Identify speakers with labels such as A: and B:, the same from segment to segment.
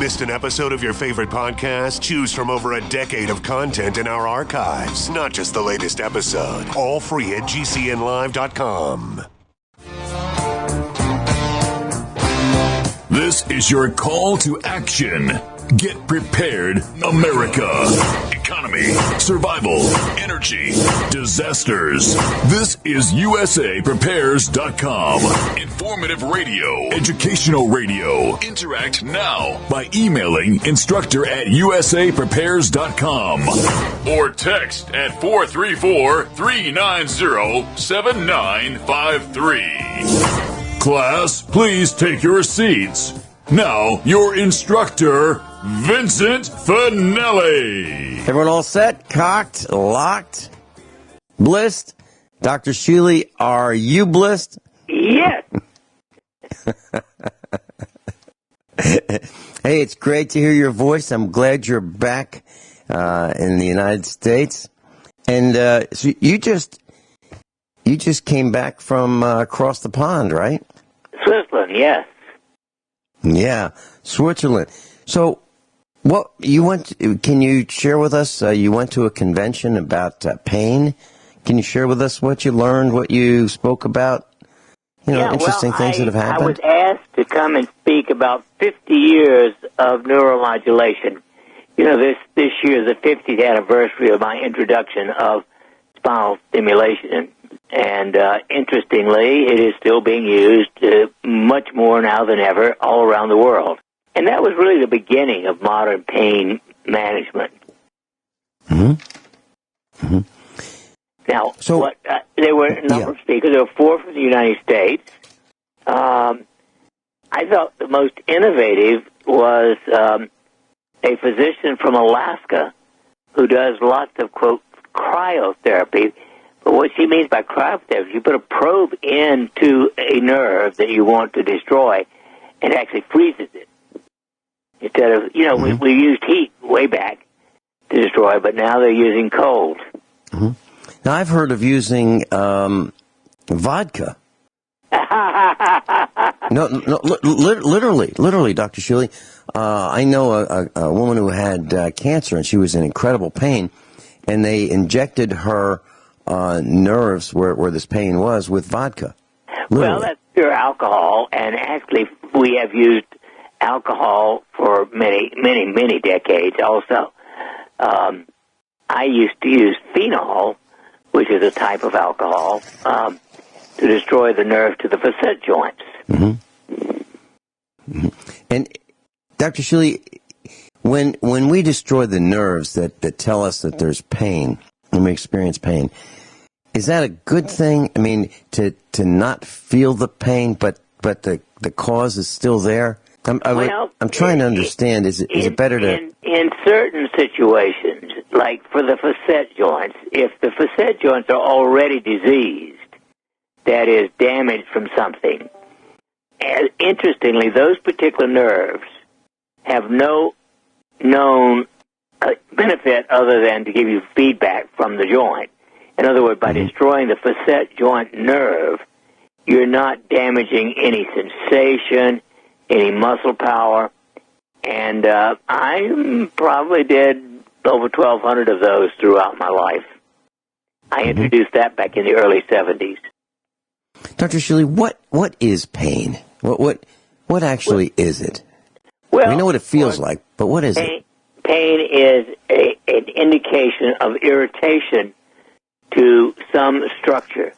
A: Missed an episode of your favorite podcast? Choose from over a decade of content in our archives, not just the latest episode. All free at GCNlive.com.
B: This is your call to action. Get prepared, America. Economy, survival, energy, disasters. This is USAPrepares.com. Informative radio, educational radio. Interact now by emailing instructor@USAPrepares.com or text at 434-390-7953. Class, please take your seats. Now, your instructor, Vincent Finelli.
C: Everyone all set? Cocked? Locked? Blissed? Dr. Shealy, are you blissed?
D: Yes.
C: Hey, it's great to hear your voice. I'm glad you're back in the United States. And so you just came back from across the pond, right?
D: Switzerland, yes.
C: Yeah, Switzerland. So, what you went? Can you share with us? You went to a convention about pain. Can you share with us what you learned, what you spoke about? Interesting things that have happened.
D: I was asked to come and speak about 50 years of neuromodulation. You know, this year is the 50th anniversary of my introduction of spinal stimulation. And interestingly, it is still being used much more now than ever all around the world. And that was really the beginning of modern pain management.
C: Mm-hmm. Mm-hmm.
D: Now, there were a number of speakers. There were 4 from the United States. I thought the most innovative was a physician from Alaska who does lots of, quote, cryotherapy. But what she means by cryotherapy, you put a probe into a nerve that you want to destroy and it actually freezes it. Instead of, we used heat way back to destroy, but now they're using cold.
C: Mm-hmm. Now, I've heard of using vodka. Literally, Dr. Shealy. I know a woman who had cancer, and she was in incredible pain, and they injected her nerves where this pain was with vodka. Literally.
D: Well, that's pure alcohol, and actually we have used alcohol for many decades also. I used to use phenol, which is a type of alcohol, to destroy the nerve to the facet joints.
C: Mm-hmm. Mm-hmm. And Dr. Shealy, when we destroy the nerves that tell us that there's pain, when we experience pain, is that a good thing? I mean, to not feel the pain, but the cause is still there? I'm trying to understand. Is it better to...
D: In certain situations, like for the facet joints, if the facet joints are already diseased, that is damaged from something, and interestingly, those particular nerves have no known benefit other than to give you feedback from the joint. In other words, by destroying the facet joint nerve, you're not damaging any sensation, any muscle power, and I probably did over 1,200 of those throughout my life. I introduced that back in the early 70s.
C: Dr. Shealy, what is pain? What actually is it?
D: Well,
C: we know what it feels like, but what is it?
D: Pain is an indication of irritation to some structure.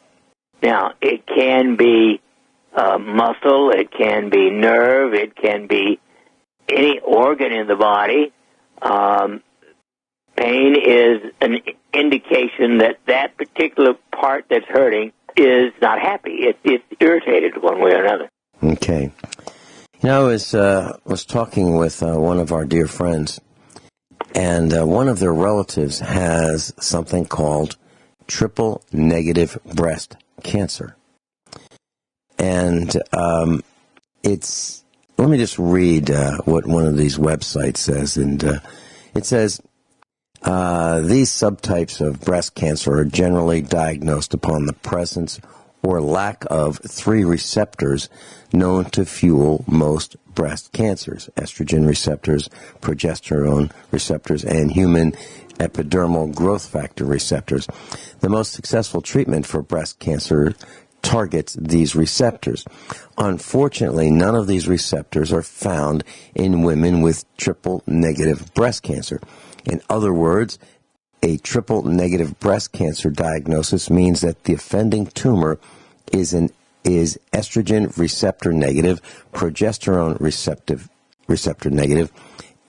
D: Now, it can be muscle, it can be nerve, it can be any organ in the body. Pain is an indication that particular part that's hurting is not happy. It's irritated one way or another.
C: Okay. I was talking with one of our dear friends, and one of their relatives has something called triple-negative breast cancer. And it's... Let me just read what one of these websites says. And it says, these subtypes of breast cancer are generally diagnosed upon the presence or lack of 3 receptors known to fuel most breast cancers: estrogen receptors, progesterone receptors, and human epidermal growth factor receptors. The most successful treatment for breast cancer targets these receptors. Unfortunately, none of these receptors are found in women with triple-negative breast cancer. In other words, a triple-negative breast cancer diagnosis means that the offending tumor is estrogen receptor negative, progesterone receptor negative,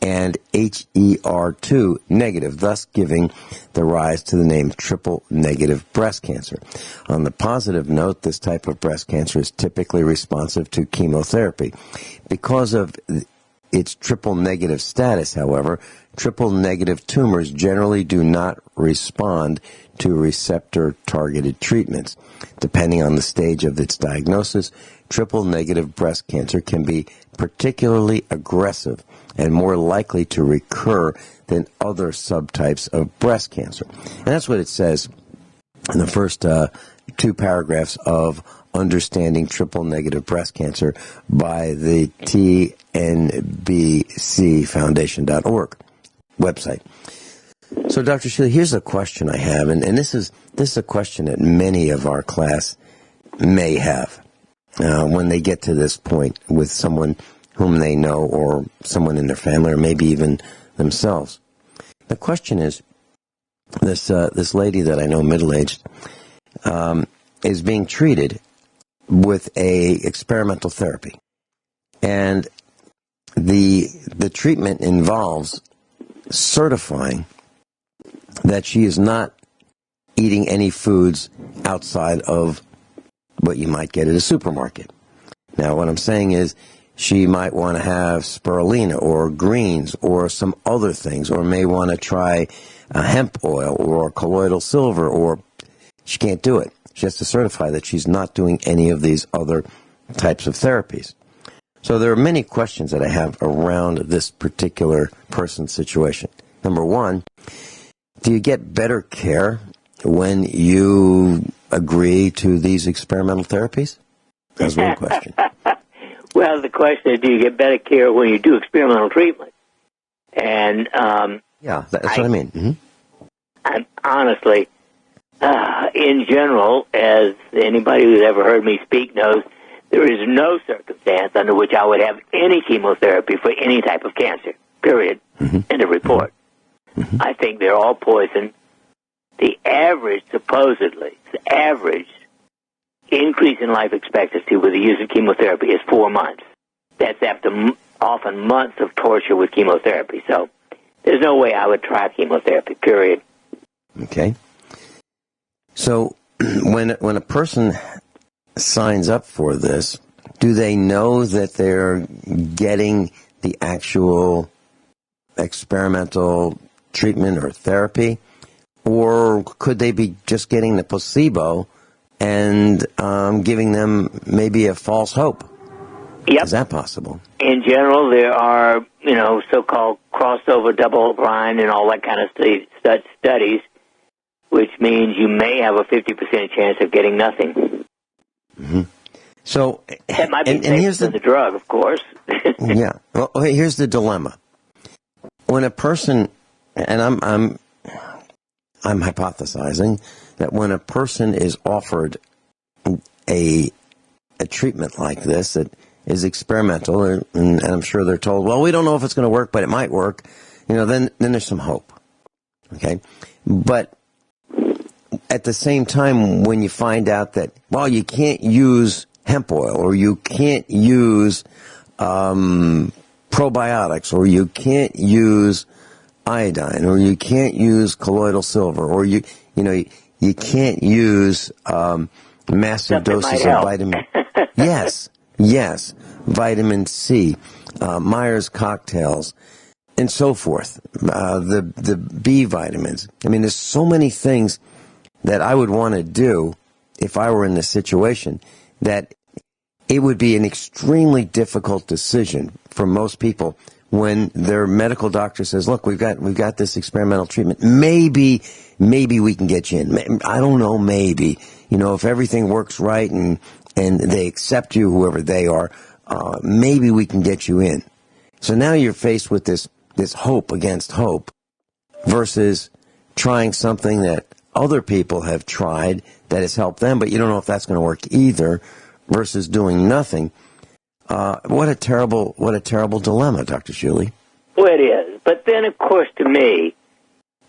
C: and HER2 negative, thus giving the rise to the name triple-negative breast cancer. On the positive note, this type of breast cancer is typically responsive to chemotherapy. Because of its triple-negative status, however, triple-negative tumors generally do not respond to receptor-targeted treatments. Depending on the stage of its diagnosis, triple-negative breast cancer can be particularly aggressive and more likely to recur than other subtypes of breast cancer. And that's what it says in the first 2 paragraphs of Understanding Triple-Negative Breast Cancer by the TNBCFoundation.org website. So, Dr. Shealy, here's a question I have, and this is a question that many of our class may have when they get to this point with someone whom they know or someone in their family or maybe even themselves. The question is, this lady that I know, middle-aged, is being treated with a experimental therapy. And the treatment involves certifying that she is not eating any foods outside of what you might get at a supermarket. Now, what I'm saying is she might want to have spirulina or greens or some other things, or may want to try hemp oil or colloidal silver, or she can't do it. She has to certify that she's not doing any of these other types of therapies. So there are many questions that I have around this particular person's situation. Number one, do you get better care when you agree to these experimental therapies? That's one question.
D: Well, the question is, do you get better care when you do experimental treatment? And
C: yeah, that's what I mean. Mm-hmm.
D: I'm honestly, in general, as anybody who's ever heard me speak knows, there is no circumstance under which I would have any chemotherapy for any type of cancer, period.
C: Mm-hmm.
D: End of report. Mm-hmm. I think they're all poison. The average, supposedly, the average increase in life expectancy with the use of chemotherapy is 4 months. That's after often months of torture with chemotherapy. So there's no way I would try chemotherapy, period.
C: Okay. So when a person signs up for this, do they know that they're getting the actual experimental treatment or therapy? Or could they be just getting the placebo and giving them maybe a false hope?
D: Yep.
C: Is that possible?
D: In general, there are, so-called crossover double-blind and all that kind of studies, which means you may have a 50% chance of getting nothing.
C: Mm-hmm. So
D: that might be safer than the drug, of course.
C: Yeah. Well, here's the dilemma. When a person, and I'm hypothesizing that when a person is offered a treatment like this that is experimental, and I'm sure they're told, well, we don't know if it's going to work, but it might work, then there's some hope. Okay? But at the same time, when you find out that, well, you can't use hemp oil, or you can't use probiotics, or you can't use iodine, or you can't use colloidal silver, or you can't use massive doses of vitamin. Yes, vitamin C, Myers cocktails, and so forth. The B vitamins. I mean, there's so many things that I would want to do if I were in this situation that it would be an extremely difficult decision for most people when their medical doctor says, look, we've got this experimental treatment. Maybe we can get you in. I don't know, maybe. If everything works right and they accept you, whoever they are, maybe we can get you in. So now you're faced with this hope against hope versus trying something that other people have tried that has helped them, but you don't know if that's going to work either, versus doing nothing. What a terrible dilemma, Dr. Shealy.
D: Well, it is. But then, of course, to me,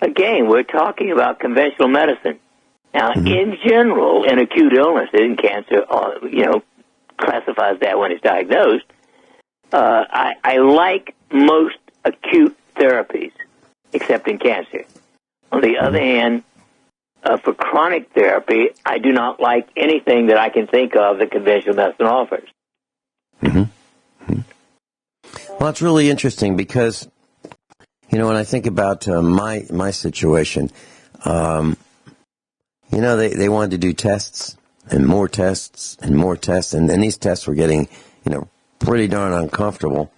D: again, we're talking about conventional medicine. Now, in general, in acute illness, in cancer, classifies that when it's diagnosed, I like most acute therapies, except in cancer. On the other hand, for chronic therapy, I do not like anything that I can think of that conventional medicine offers.
C: Well, it's really interesting because, when I think about my situation, they wanted to do tests and more tests and more tests, and these tests were getting, pretty darn uncomfortable.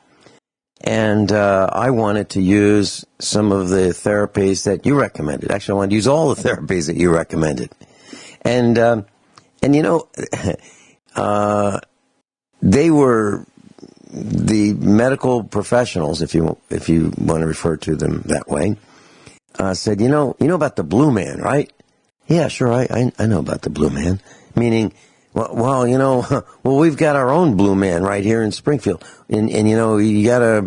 C: And I wanted to use some of the therapies that you recommended. Actually, I wanted to use all the therapies that you recommended. And they were the medical professionals, if you want to refer to them that way, said, you know about the blue man, right? Yeah, sure, I know about the blue man. Meaning, well, we've got our own blue man right here in Springfield, and you gotta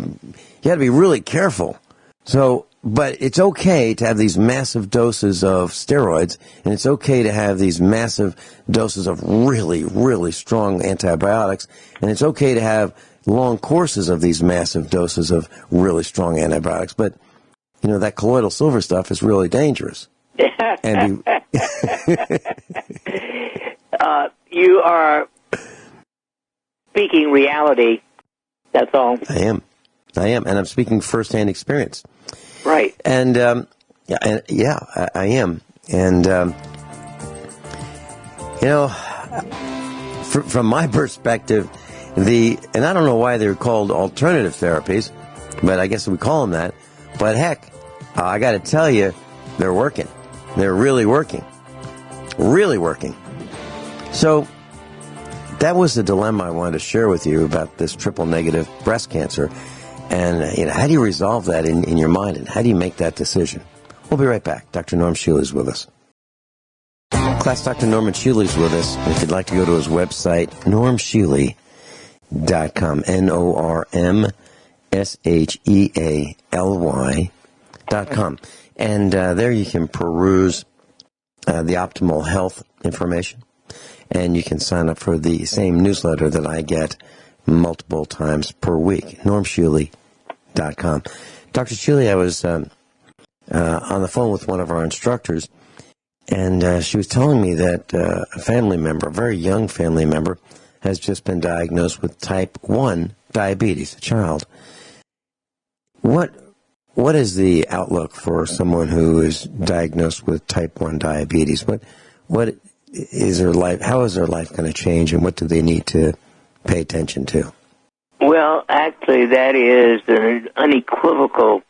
C: be really careful. So, but it's okay to have these massive doses of steroids, and it's okay to have these massive doses of really, really strong antibiotics, and it's okay to have long courses of these massive doses of really strong antibiotics. But that colloidal silver stuff is really dangerous. And
D: you are speaking reality. That's all.
C: I am, and I'm speaking firsthand experience.
D: Right.
C: And I am. And from my perspective, and I don't know why they're called alternative therapies, but I guess we call them that. But heck, I got to tell you, they're working. They're really working. Really working. So that was the dilemma I wanted to share with you about this triple-negative breast cancer. And, how do you resolve that in your mind, and how do you make that decision? We'll be right back. Dr. Norm Shealy is with us. Class, Dr. Norman Shealy is with us. If you'd like to go to his website, normshealy.com, NORMSHEALY.com. And there you can peruse the optimal health information. And you can sign up for the same newsletter that I get multiple times per week, normshealy.com. Dr. Shealy, I was on the phone with one of our instructors, and she was telling me that a family member, a very young family member, has just been diagnosed with type 1 diabetes, a child. What is the outlook for someone who is diagnosed with type 1 diabetes? What is their life? How is their life going to change, and what do they need to pay attention to?
D: Well, actually, that is an unequivocal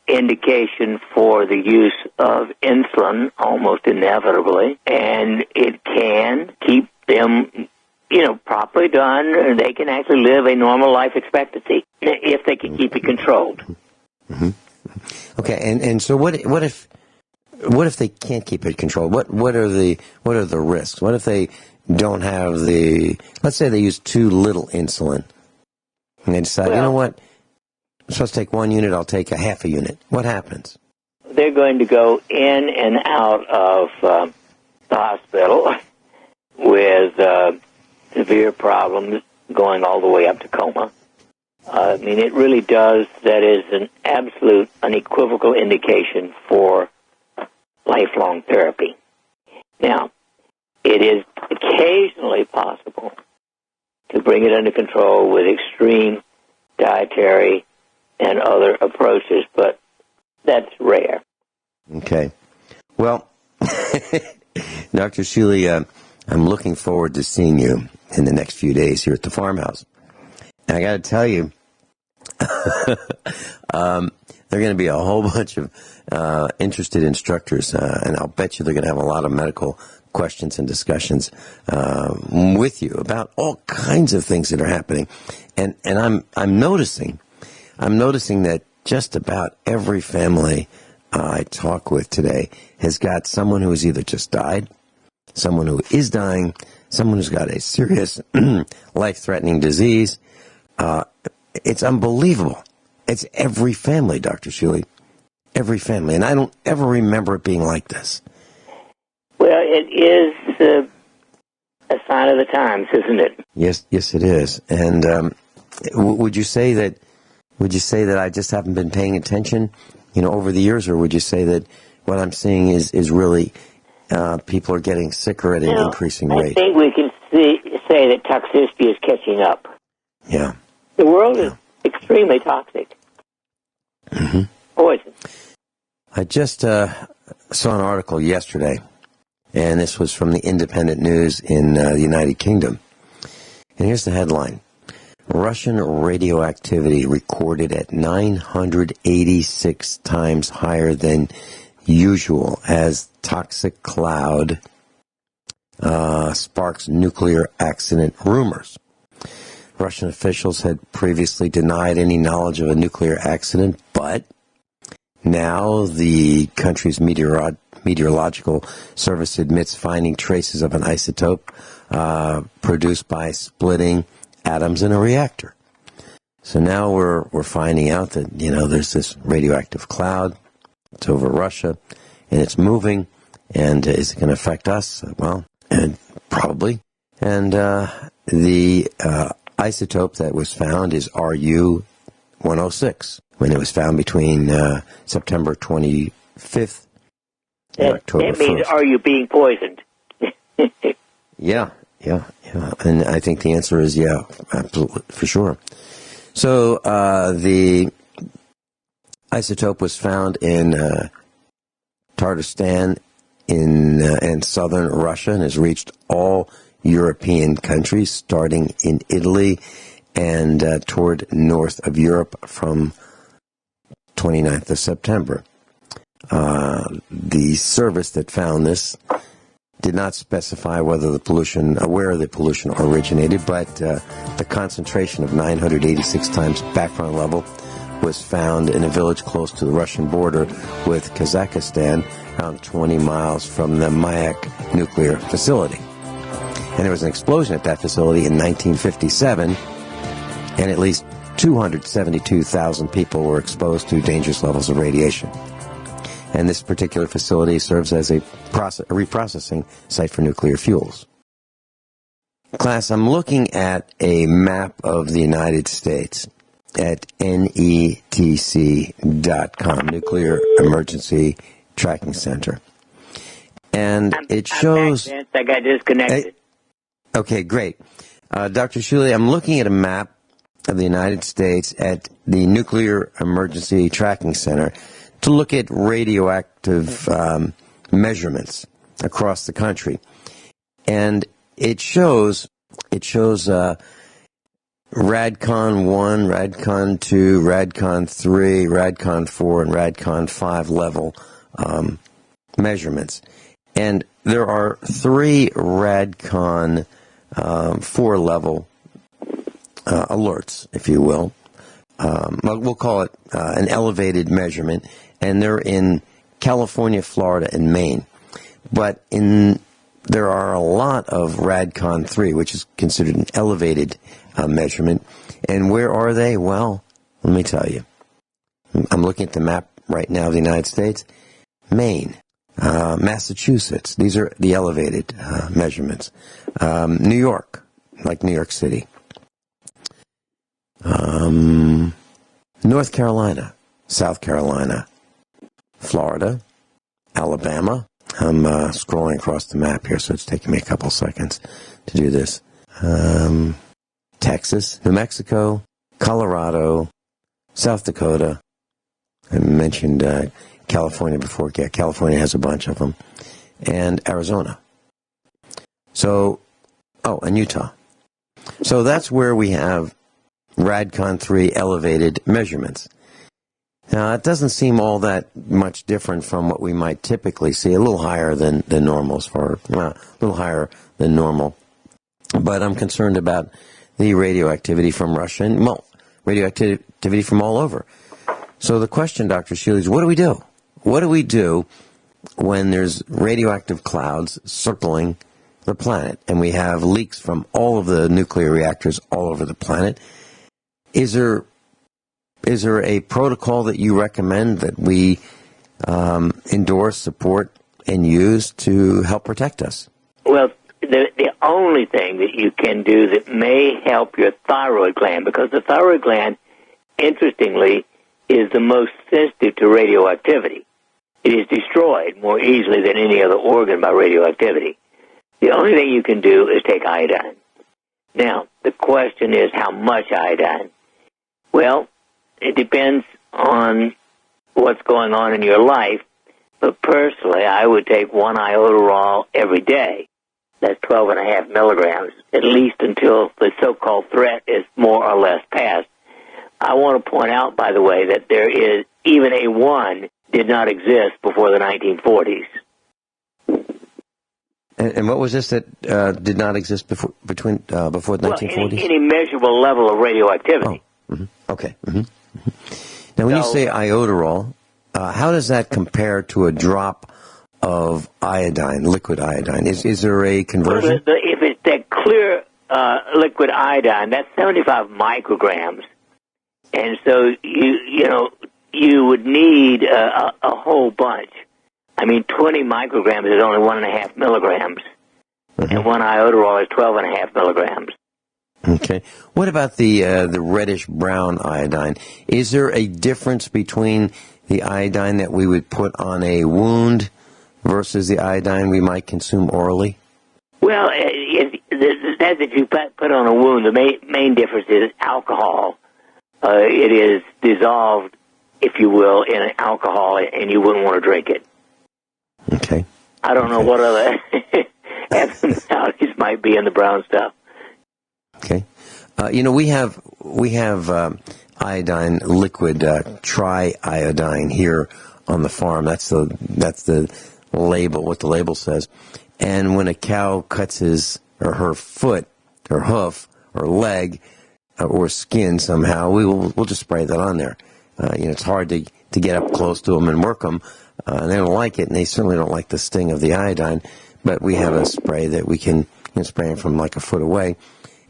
D: indication for the use of insulin, almost inevitably, and it can keep them, properly done, and they can actually live a normal life expectancy if they can keep it controlled.
C: Mm-hmm. Okay, and so what if they can't keep it controlled? What are the risks? What if they don't have let's say they use too little insulin, and they decide, you know what, I'm supposed to take 1 unit, I'll take a half a unit. What happens?
D: They're going to go in and out of the hospital with severe problems, going all the way up to coma. It really does. That is an absolute, unequivocal indication for lifelong therapy. Now, it is occasionally possible to bring it under control with extreme dietary and other approaches, but that's rare.
C: Okay. Well, Dr. Shealy, I'm looking forward to seeing you in the next few days here at the farmhouse. And I got to tell you, There are going to be a whole bunch of interested instructors, and I'll bet you they're going to have a lot of medical questions and discussions with you about all kinds of things that are happening. And I'm noticing that just about every family I talk with today has got someone who has either just died, someone who is dying, someone who's got a serious life-threatening disease. It's unbelievable. It's every family, Dr. Shealy. Every family. And I don't ever remember it being like this.
D: Well, it is a sign of the times, isn't it?
C: Yes, it is. And would you say that I just haven't been paying attention, over the years, or would you say that what I'm seeing is really people are getting sicker at an increasing rate?
D: I think we can say that toxicity is catching up.
C: Yeah.
D: The world is extremely toxic.
C: Mm-hmm.
D: Poison.
C: I just saw an article yesterday, and this was from the Independent News in the United Kingdom. And here's the headline. Russian radioactivity recorded at 986 times higher than usual as toxic cloud sparks nuclear accident rumors. Russian officials had previously denied any knowledge of a nuclear accident, but now the country's meteorological service admits finding traces of an isotope produced by splitting atoms in a reactor. So now we're finding out that, there's this radioactive cloud. It's over Russia, and it's moving. And is it going to affect us? Well, probably. And the isotope that was found is Ru-106, when it was found between September 25th and October 1st.
D: That means, are you being poisoned?
C: Yeah. And I think the answer is yeah, absolutely, for sure. So the isotope was found in Tatarstan in southern Russia and has reached all European countries, starting in Italy and toward north of Europe from 29th of September. The service that found this did not specify where the pollution originated, but the concentration of 986 times background level was found in a village close to the Russian border with Kazakhstan, around 20 miles from the Mayak nuclear facility. And there was an explosion at that facility in 1957, and at least 272,000 people were exposed to dangerous levels of radiation. And this particular facility serves as a reprocessing site for nuclear fuels. Class, I'm looking at a map of the United States at NETC.com, Nuclear Emergency Tracking Center. And it shows...
D: I got disconnected.
C: Okay, great. Dr. Shealy, I'm looking at a map of the United States at the Nuclear Emergency Tracking Center to look at radioactive measurements across the country. And it shows RADCON 1, RADCON 2, RADCON 3, RADCON 4, and RADCON 5 level measurements. And there are 3 RADCON 4 level alerts, if you will. We'll call it an elevated measurement, and they're in California, Florida, and Maine. But there are a lot of RADCON 3, which is considered an elevated measurement. And where are they? Well, let me tell you. I'm looking at the map right now of the United States. Maine, Massachusetts. These are the elevated measurements. New York, like New York City. North Carolina, South Carolina, Florida, Alabama. I'm scrolling across the map here, so it's taking me a couple seconds to do this. Texas, New Mexico, Colorado, South Dakota. I mentioned California before. Yeah, California has a bunch of them. And Arizona. So, and Utah. So that's where we have Radcon-3 elevated measurements. Now, it doesn't seem all that much different from what we might typically see, a little higher than normal, a little higher than normal. But I'm concerned about the radioactivity from Russia and radioactivity from all over. So the question, Dr. Shealy, is what do we do? What do we do when there's radioactive clouds circling the planet and we have leaks from all of the nuclear reactors all over the planet? Is there a protocol that you recommend that we endorse, support, and use to help protect us?
D: Well, the only thing that you can do that may help your thyroid gland, because the thyroid gland, interestingly, is the most sensitive to radioactivity. It is destroyed more easily than any other organ by radioactivity. The only thing you can do is take iodine. Now, the question is how much iodine? Well, it depends on what's going on in your life, but personally, I would take 1 iodoral every day. That's 12.5 milligrams, at least until the so-called threat is more or less past. I want to point out, by the way, that there is even a 1 did not exist before the 1940s.
C: And what was this that did not exist before the 1940s?
D: Any measurable level of radioactivity.
C: Oh, mm-hmm. Okay. Mm-hmm. Mm-hmm. Now, when you say iodoral, how does that compare to a drop of iodine, liquid iodine? Is there a conversion?
D: Well, if it's that clear liquid iodine, that's 75 micrograms. And so, you would need a whole bunch. I mean, 20 micrograms is only 1.5 milligrams. Mm-hmm. And 1 iodoral is 12.5 milligrams.
C: Okay. What about the reddish-brown iodine? Is there a difference between the iodine that we would put on a wound versus the iodine we might consume orally?
D: Well, that's if you put on a wound. The main difference is alcohol. It is dissolved, if you will, in alcohol, and you wouldn't want to drink it.
C: Okay.
D: I don't know what other abnormalities might be in the brown stuff.
C: Okay. We have iodine liquid, tri-iodine here on the farm. That's the label, what the label says. And when a cow cuts his or her foot or hoof or leg or skin somehow, we'll just spray that on there. It's hard to get up close to them and work them. And they don't like it, and they certainly don't like the sting of the iodine. But we have a spray that we can spray them from like a foot away,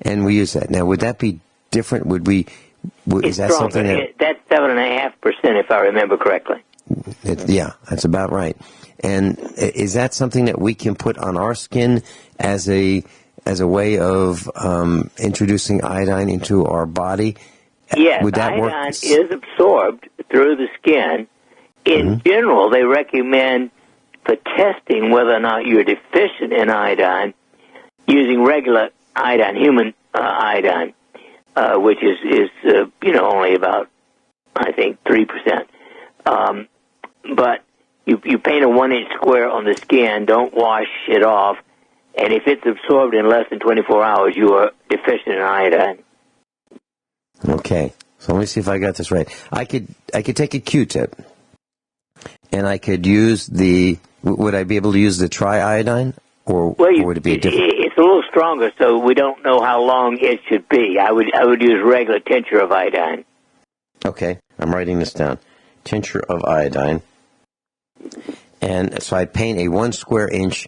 C: and we use that. Now, would that be different? Is that
D: stronger.
C: something
D: that's 7.5%, if I remember correctly?
C: Yeah, that's about right. And is that something that we can put on our skin as a way of introducing iodine into our body?
D: Yes,
C: would that
D: iodine
C: work?
D: is absorbed through the skin. In general, they recommend for testing whether or not you're deficient in iodine using regular iodine, human iodine, which is only about, I think, 3%. But you paint a 1-inch square on the skin, don't wash it off, and if it's absorbed in less than 24 hours, you are deficient in iodine.
C: Okay, so let me see if I got this right. I could take a Q-tip, and I could use would I be able to use the tri-iodine, or would it be different?
D: It's a little stronger, so we don't know how long it should be. I would use regular tincture of iodine.
C: Okay, I'm writing this down. Tincture of iodine. And so I'd paint a 1 square inch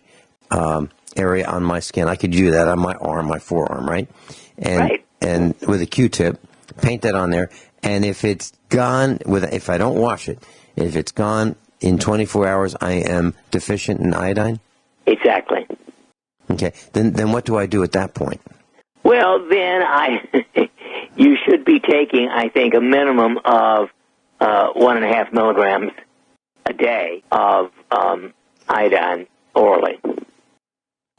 C: area on my skin. I could do that on my arm, my forearm, right? And with a Q-tip, paint that on there. And if it's gone, if I don't wash it, if it's gone in 24 hours, I am deficient in iodine?
D: Exactly.
C: Okay. Then what do I do at that point?
D: Well, then you should be taking, I think, a minimum of 1.5 milligrams a day of iodine orally.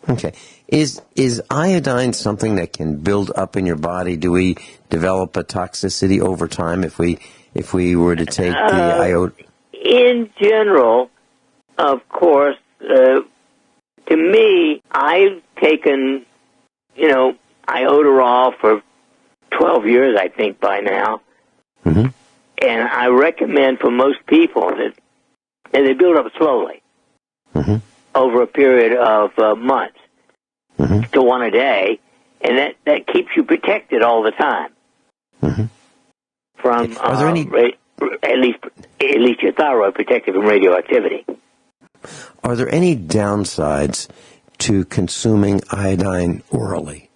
C: Okay. Is iodine something that can build up in your body? Do we develop a toxicity over time if we were to take the iodine?
D: In general, of course, to me, I've taken, iodoral for 12 years, I think, by now.
C: Mm-hmm.
D: And I recommend for most people that they build up slowly over a period of months to one a day, and that keeps you protected all the time from
C: Are there any...
D: at least your thyroid protected from radioactivity.
C: Are there any downsides to consuming iodine orally?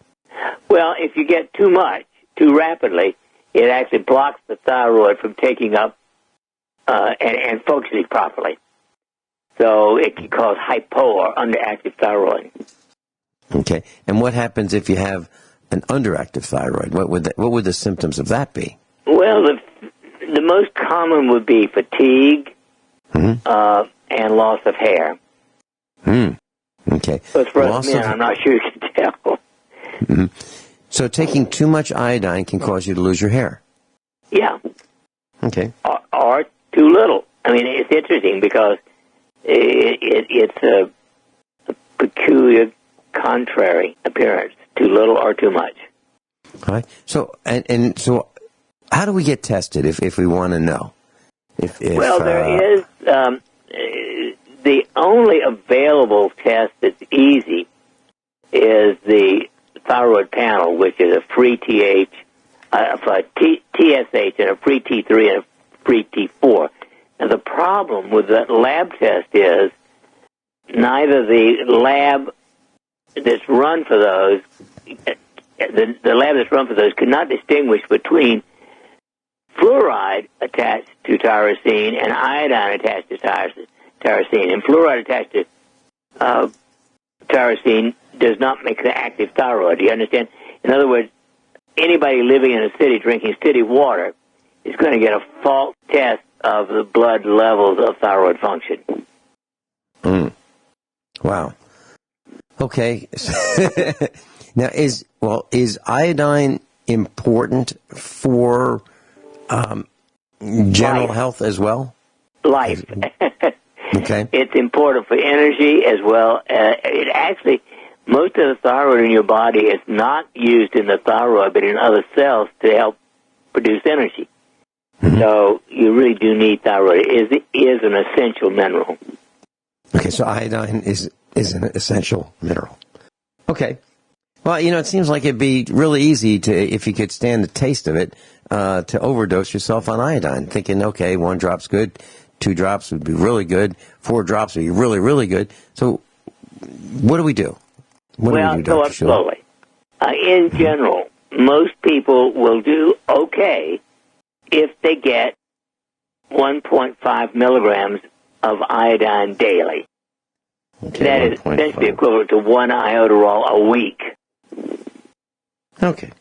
D: Well, if you get too much, too rapidly, it actually blocks the thyroid from taking up and functioning properly. So it can cause hypo or underactive thyroid.
C: Okay. And what happens if you have an underactive thyroid? What would the symptoms of that be?
D: Well, the most common would be fatigue and loss of hair.
C: Okay.
D: But for us men, I'm not sure you can tell.
C: So taking too much iodine can cause you to lose your hair?
D: Yeah.
C: Okay.
D: Or too little. I mean, it's interesting because it's a peculiar, contrary appearance. Too little or too much.
C: All right. So, and so how do we get tested if we want to know?
D: Well, there is the only available test that's easy is the thyroid panel, which is a free TSH and a free T3 and a free T4. Now, the problem with that lab test is neither the lab that's run for those, the lab that's run for those could not distinguish between fluoride attached to tyrosine and iodine attached to tyrosine. And fluoride attached to tyrosine does not make the active thyroid. Do you understand? In other words, anybody living in a city drinking city water is going to get a false test of the blood levels of thyroid function.
C: Wow. Okay. Now, is iodine important for general health as well?
D: Life.
C: Okay.
D: It's important for energy as well. It actually, most of the thyroid in your body is not used in the thyroid, but in other cells to help produce energy. So you really do need thyroid. It is an essential mineral.
C: Okay, so iodine is an essential mineral. Okay. Well, it seems like it'd be really easy to, if you could stand the taste of it, to overdose yourself on iodine, thinking, okay, 1 drop's good, 2 drops would be really good, 4 drops would be really, really good. So what do we do? What do we do,
D: go
C: Dr.
D: up slowly. In general, most people will do okay if they get 1.5 milligrams of iodine daily.
C: Okay,
D: that is essentially equivalent to 1 iodoral a week.
C: Okay.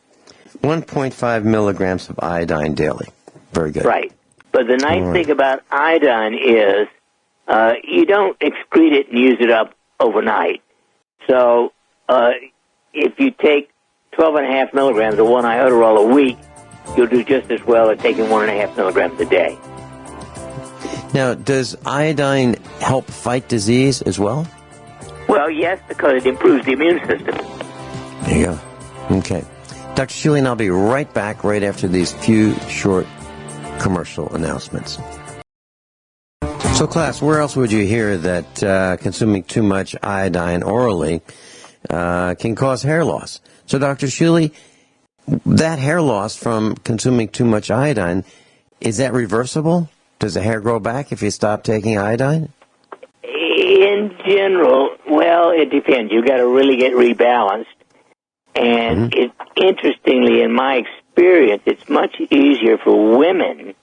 C: 1.5 milligrams of iodine daily. Very good.
D: Right. But the nice thing about iodine is you don't excrete it and use it up overnight. So if you take 12.5 milligrams of 1 iodoral a week, you'll do just as well as taking 1.5 milligrams a day.
C: Now, does iodine help fight disease as well?
D: Well, yes, because it improves the immune system.
C: There you go. Okay. Dr. Shealy and I'll be right back right after these few short commercial announcements. So, class, where else would you hear that consuming too much iodine orally can cause hair loss? So, Dr. Shealy, that hair loss from consuming too much iodine, is that reversible? Does the hair grow back if you stop taking iodine?
D: In general, well, it depends. You've got to really get rebalanced. And interestingly, in my experience, it's much easier for women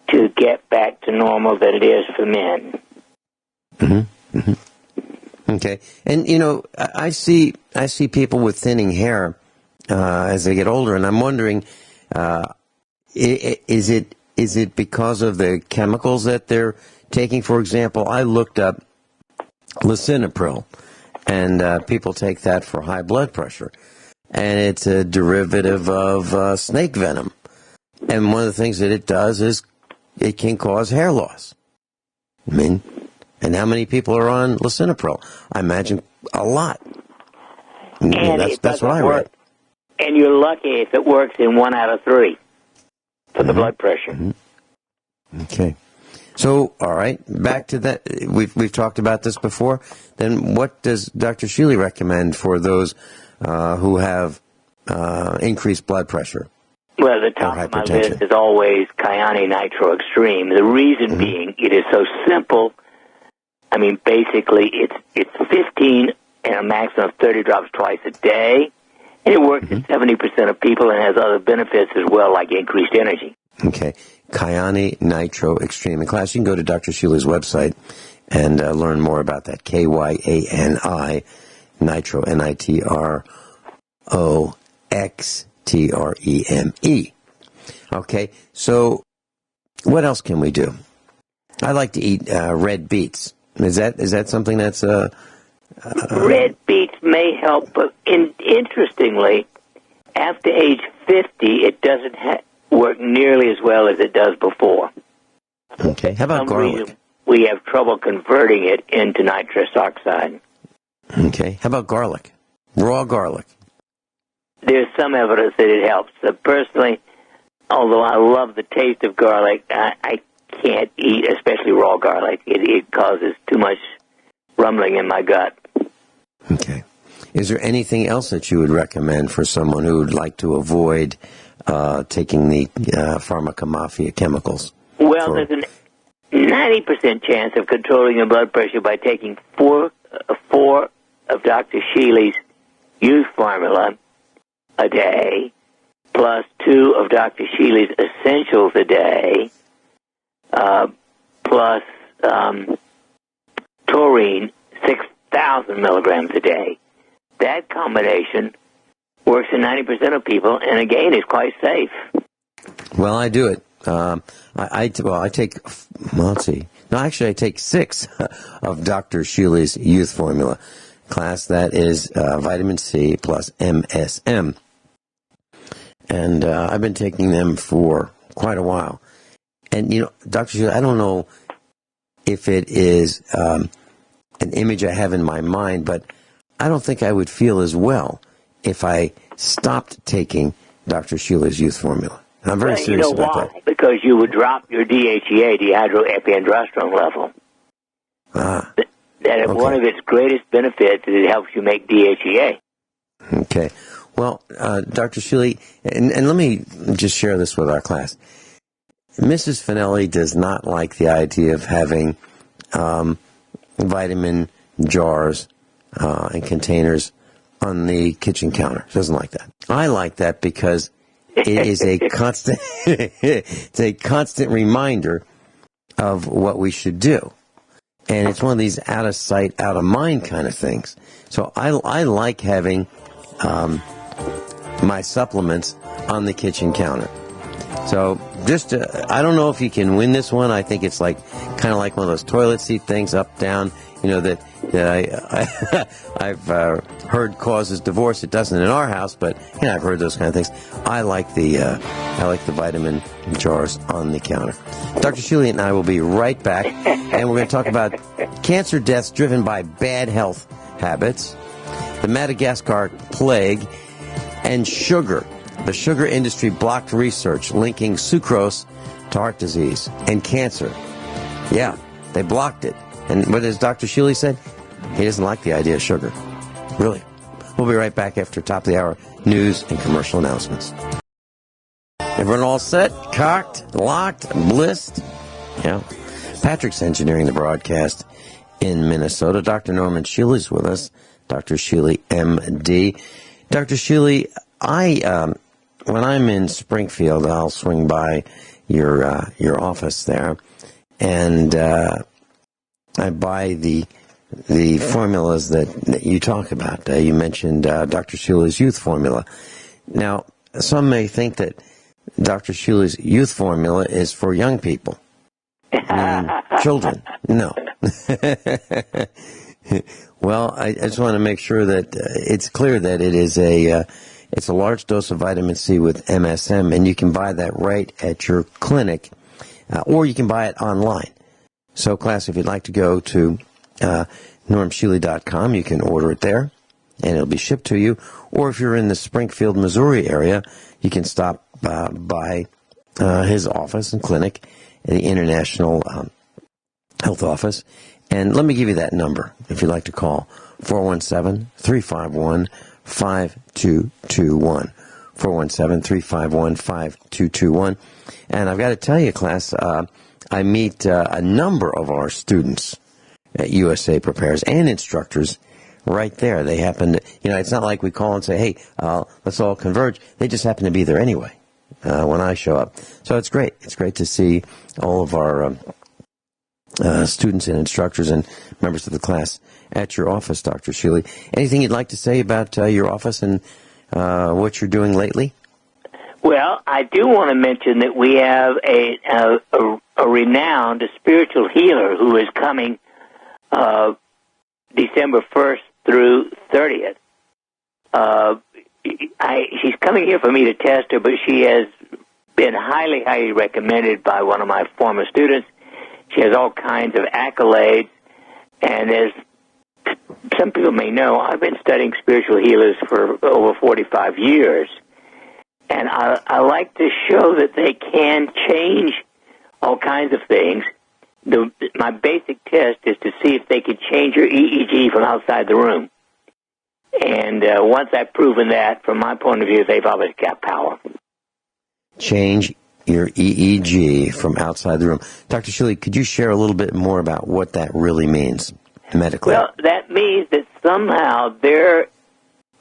D: to get back to normal than it is for men.
C: Okay. And, I see people with thinning hair as they get older, and I'm wondering, is it because of the chemicals that they're taking? For example, I looked up lisinopril, and people take that for high blood pressure, and it's a derivative of snake venom. And one of the things that it does is it can cause hair loss. And how many people are on lisinopril? I imagine a lot.
D: And
C: that's what I read.
D: And you're lucky if it works in 1 out of 3 for the blood pressure.
C: Mm-hmm. Okay. So, all right, back to that. We've talked about this before. Then what does Dr. Shealy recommend for those who have increased blood pressure?
D: Well, the top of my list is always Kyani Nitro Extreme. The reason being, it is so simple. I mean, basically, it's 15 and a maximum of 30 drops twice a day. And it works in 70% of people and has other benefits as well, like increased energy.
C: Okay. Kyani Nitro Extreme. In class, you can go to Dr. Shealy's website and learn more about that. Kyani Nitro, NITROXTREME. Okay. So what else can we do? I like to eat red beets. Is that something that's
D: red beets may help, but interestingly, after age 50, it doesn't work nearly as well as it does before.
C: Okay. How about garlic?
D: We have trouble converting it into nitrous oxide.
C: Okay. How about garlic? Raw garlic.
D: There's some evidence that it helps. Personally, although I love the taste of garlic, I can't eat, especially raw garlic. It causes too much rumbling in my gut.
C: Okay. Is there anything else that you would recommend for someone who would like to avoid taking the pharmacomafia chemicals?
D: Well, there's a 90% chance of controlling your blood pressure by taking four of Dr. Shealy's youth formula a day, plus 2 of Dr. Shealy's essentials a day, plus taurine, 6,000 milligrams a day. That combination works in 90% of people, and again, is quite safe.
C: Well, I do it. I take 6 of Dr. Shealy's youth formula. Class, that is vitamin C plus MSM. And I've been taking them for quite a while. And, Dr. Shealy, I don't know if it is an image I have in my mind, but I don't think I would feel as well if I stopped taking Dr. Shealy's youth formula. And I'm very serious about
D: why?
C: that.
D: Because you would drop your DHEA, dehydroepiandrosterone level. One of its greatest benefits is it helps you make DHEA.
C: Okay. Well, Dr. Shealy, and let me just share this with our class. Mrs. Finelli does not like the idea of having vitamin jars and containers on the kitchen counter. She doesn't like that. I like that because it is a constant it's a constant reminder of what we should do. And it's one of these out of sight, out of mind kind of things. So I like having my supplements on the kitchen counter. So I don't know if you can win this one. I think it's kind of like one of those toilet seat things, up, down, that I've heard causes divorce. It doesn't in our house, but I've heard those kind of things. I like the vitamin jars on the counter. Dr. Shealy and I will be right back, and we're going to talk about cancer deaths driven by bad health habits, the Madagascar plague, and sugar. The sugar industry blocked research linking sucrose to heart disease and cancer. Yeah, they blocked it. And what has Dr. Shealy said? He doesn't like the idea of sugar. Really. We'll be right back after top of the hour news and commercial announcements. Everyone all set? Cocked? Locked? Blissed? Yeah. Patrick's engineering the broadcast in Minnesota. Dr. Norman Shealy is with us. Dr. Shealy, M.D. Dr. Shealy, when I'm in Springfield, I'll swing by your office there, and I buy the formulas that you talk about. You mentioned Dr. Shealy's youth formula. Now, some may think that Dr. Shealy's youth formula is for young people. Children. No. Well, I just want to make sure that it's clear that it is it's a large dose of vitamin C with MSM, and you can buy that right at your clinic, or you can buy it online. So, class, if you'd like to go to normshealy.com, you can order it there. and it'll be shipped to you. Or if you're in the Springfield, Missouri area, you can stop by his office and clinic, the International Health Office. And let me give you that number if you'd like to call, 417-351-5221. 417-351-5221. And I've got to tell you, class, I meet a number of our students at USA Prepares and instructors right there. They happen to, it's not like we call and say, hey, let's all converge. They just happen to be there anyway when I show up. So it's great. It's great to see all of our students and instructors and members of the class at your office, Dr. Shealy. Anything you'd like to say about your office and what you're doing lately?
D: Well, I do want to mention that we have a renowned spiritual healer who is coming December 1st through 30th. She's coming here for me to test her, but she has been highly, highly recommended by one of my former students. She has all kinds of accolades, and as some people may know, I've been studying spiritual healers for over 45 years, and I like to show that they can change all kinds of things. My basic test is to see if they can change your EEG from outside the room. And once I've proven that, from my point of view, they've always got power.
C: Change your EEG from outside the room. Dr. Shealy, could you share a little bit more about what that really means medically?
D: Well, that means that somehow their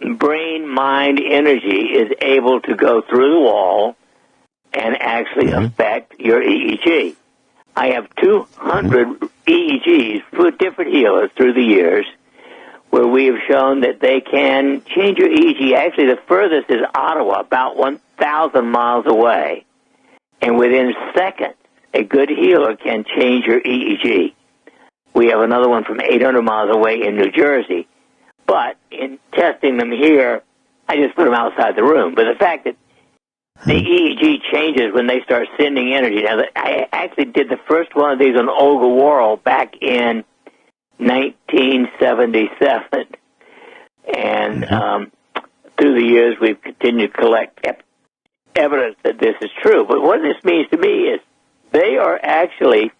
D: brain-mind energy is able to go through the wall and actually affect your EEG. I have 200 EEGs for different healers through the years where we have shown that they can change your EEG. Actually, the furthest is Ottawa, about 1,000 miles away. And within seconds, a good healer can change your EEG. We have another one from 800 miles away in New Jersey. But in testing them here, I just put them outside the room. But the fact that the EEG changes when they start sending energy. Now, I actually did the first one of these on Olga Worrell back in 1977. And through the years, we've continued to collect evidence that this is true. But what this means to me is they are actually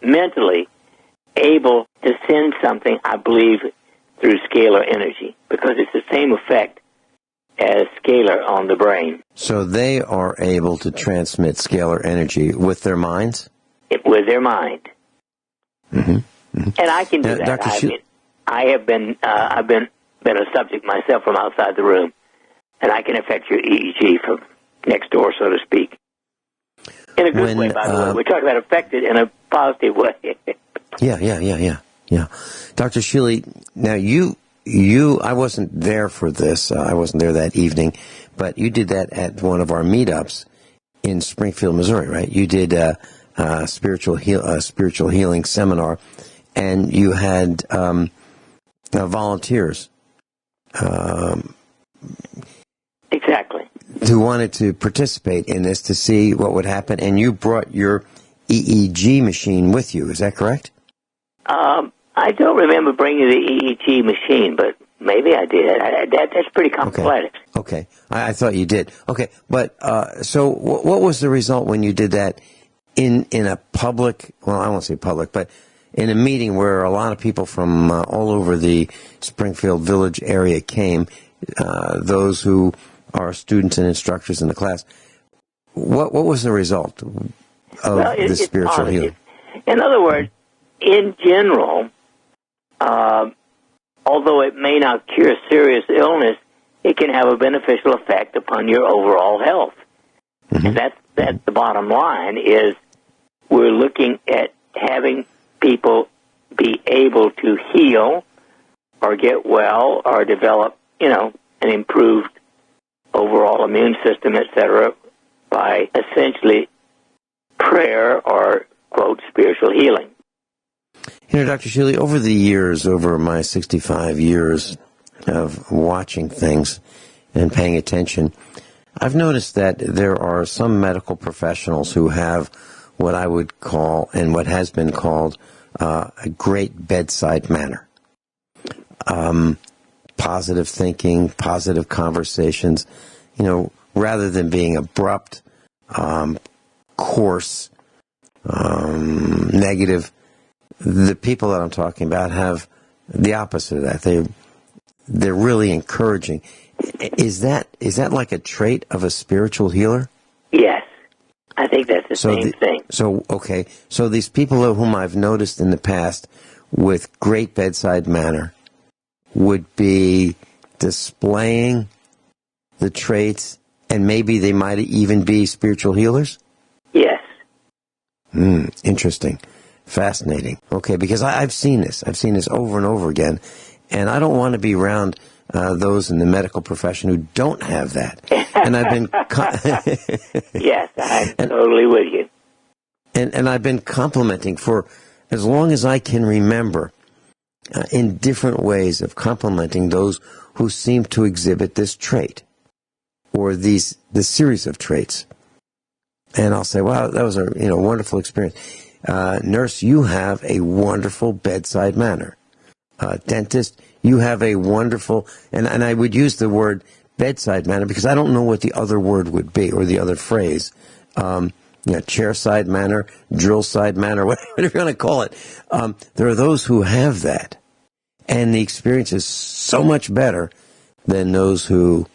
D: mentally able to send something, I believe, through scalar energy, because it's the same effect as scalar on the brain.
C: So they are able to transmit scalar energy with their minds?
D: With their mind. And I can do that.
C: Dr.
D: I've been a subject myself from outside the room, and I can affect your EEG from next door, so to speak. In a good way, by the way. We're talking about affected in a positive way.
C: Yeah. Dr. Shealy, now you, I wasn't there for this. I wasn't there that evening, but you did that at one of our meetups in Springfield, Missouri, right? You did a spiritual healing seminar, and you had volunteers.
D: Exactly.
C: Who wanted to participate in this to see what would happen, and you brought your EEG machine with you. Is that correct?
D: I don't remember bringing the EEG machine, but maybe I did. That's pretty complex.
C: Okay. I thought you did. Okay, but so what was the result when you did that in a public, well, I won't say public, but in a meeting where a lot of people from all over the Springfield Village area came, those who are students and instructors in the class? What was the result of the spiritual healing?
D: In other words, in general, although it may not cure serious illness, it can have a beneficial effect upon your overall health. And that's the bottom line, is we're looking at having people be able to heal or get well or develop, an improved overall immune system, etc., by essentially prayer or, quote, spiritual healing.
C: Dr. Shealy, over the years, over my 65 years of watching things and paying attention, I've noticed that there are some medical professionals who have what I would call, and what has been called, a great bedside manner. positive thinking, positive conversations, rather than being abrupt, coarse, negative. The people that I'm talking about have the opposite of that. They're really encouraging. Is that like a trait of a spiritual healer?
D: Yes. I think that's the same thing.
C: So these people whom I've noticed in the past with great bedside manner would be displaying the traits, and maybe they might even be spiritual healers?
D: Yes.
C: Interesting. Fascinating. Okay, because I've seen this. I've seen this over and over again, and I don't want to be around those in the medical profession who don't have that. And I've been...
D: Yes, I'm totally with you.
C: And I've been complimenting for as long as I can remember, in different ways of complimenting those who seem to exhibit this trait, or this series of traits. And I'll say, wow, that was a wonderful experience. Nurse, you have a wonderful bedside manner. Dentist, you have a wonderful, and I would use the word bedside manner because I don't know what the other word would be, or the other phrase. Chair side manner, drill side manner, whatever you want to call it. There are those who have that, and the experience is so much better than those who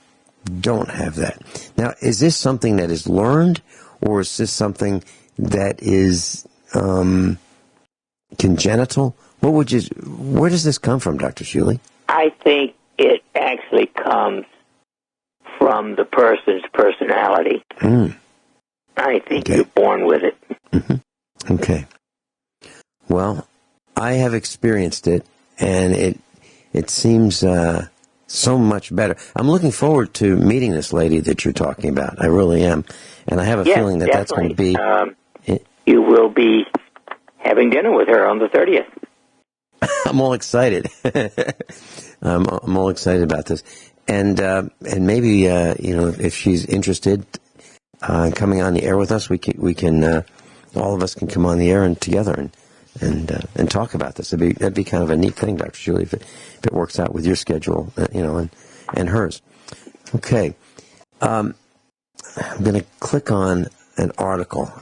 C: don't have that. Now, is this something that is learned, or is this something that is congenital? Where does this come from, Dr. Shealy?
D: I think it actually comes from the person's personality. I think you're born with it.
C: Mm-hmm. Okay. Well, I have experienced it, and it seems so much better. I'm looking forward to meeting this lady that you're talking about. I really am. And I have a feeling that that's going to be...
D: you will be having dinner with her on the 30th.
C: I'm all excited. I'm all excited about this. And maybe, if she's interested coming on the air with us, we can all of us can come on the air and together and talk about this. That'd be kind of a neat thing, Dr. Shealy, if it works out with your schedule, and hers. Okay. I'm going to click on an article.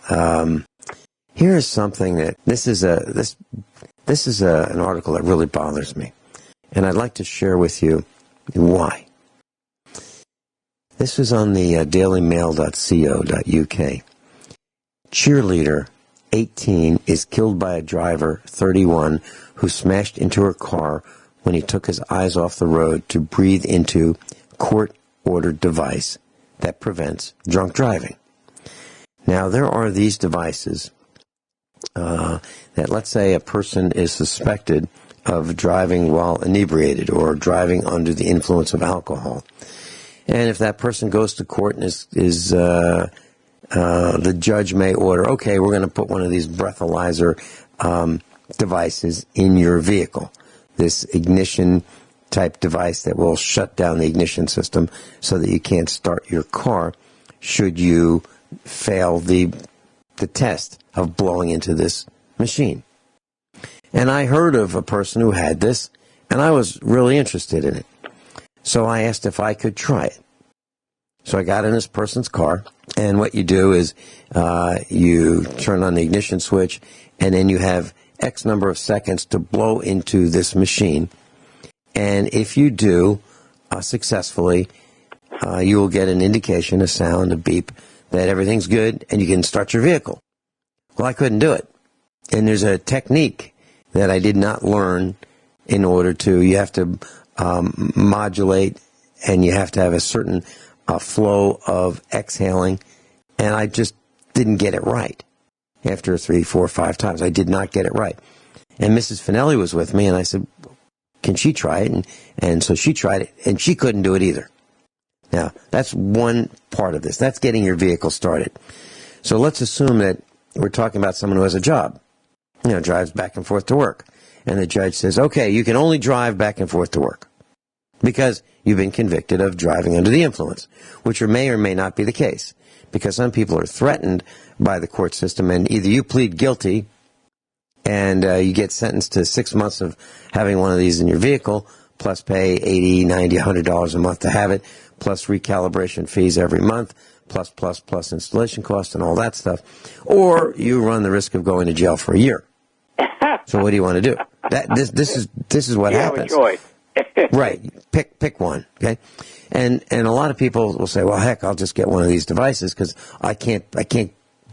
C: Here is something that this is an article that really bothers me, and I'd like to share with you why. This was on the dailymail.co.uk. Cheerleader 18 is killed by a driver 31 who smashed into her car when he took his eyes off the road to breathe into court-ordered device that prevents drunk driving. Now, there are these devices that, let's say, a person is suspected of driving while inebriated or driving under the influence of alcohol. And if that person goes to court and the judge may order, okay, we're going to put one of these breathalyzer devices in your vehicle, this ignition type device that will shut down the ignition system so that you can't start your car should you fail the test of blowing into this machine. And I heard of a person who had this, and I was really interested in it. So I asked if I could try it. So I got in this person's car, and what you do is you turn on the ignition switch, and then you have X number of seconds to blow into this machine. And if you do successfully, you will get an indication, a sound, a beep, that everything's good, and you can start your vehicle. Well, I couldn't do it. And there's a technique that I did not learn in order to, you have to modulate, and you have to have a certain flow of exhaling, and I just didn't get it right. After 3, 4, 5 times, I did not get it right. And Mrs. Finelli was with me, and I said, can she try it? And so she tried it, and she couldn't do it either. Now, that's one part of this. That's getting your vehicle started. So let's assume that we're talking about someone who has a job, drives back and forth to work. And the judge says, okay, you can only drive back and forth to work because you've been convicted of driving under the influence, which may or may not be the case, because some people are threatened by the court system, and either you plead guilty and you get sentenced to 6 months of having one of these in your vehicle, plus pay $80, $90, $100 a month to have it, plus recalibration fees every month, plus installation costs and all that stuff. Or you run the risk of going to jail for a year. So what do you want to do? This is what happens.
D: You have a choice.
C: Right. Pick one. Okay. And a lot of people will say, well, heck, I'll just get one of these devices because I can't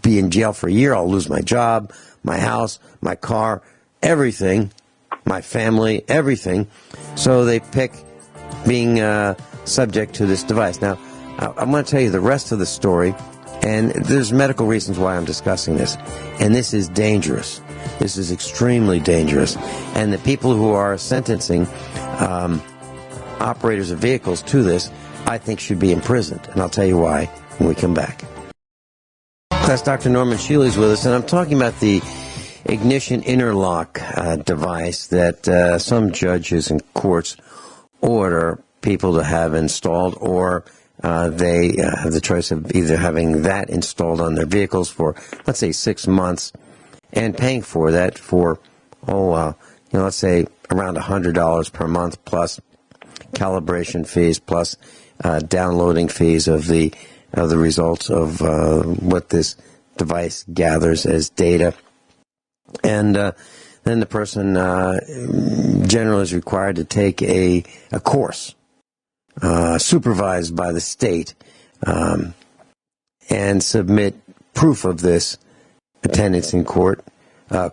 C: be in jail for a year. I'll lose my job, my house, my car, everything, my family, everything. So they pick being subject to this device. Now, I'm going to tell you the rest of the story, and there's medical reasons why I'm discussing this. And this is dangerous. This is extremely dangerous. And the people who are sentencing operators of vehicles to this, I think should be imprisoned. And I'll tell you why when we come back. That's Dr. Norman Shealy is with us, and I'm talking about the ignition interlock device that some judges and courts order people to have installed, or they have the choice of either having that installed on their vehicles for, let's say, 6 months, and paying for that for, let's say around $100 per month, plus calibration fees, plus downloading fees of the results of what this device gathers as data. And then the person generally is required to take a course supervised by the state and submit proof of this attendance in court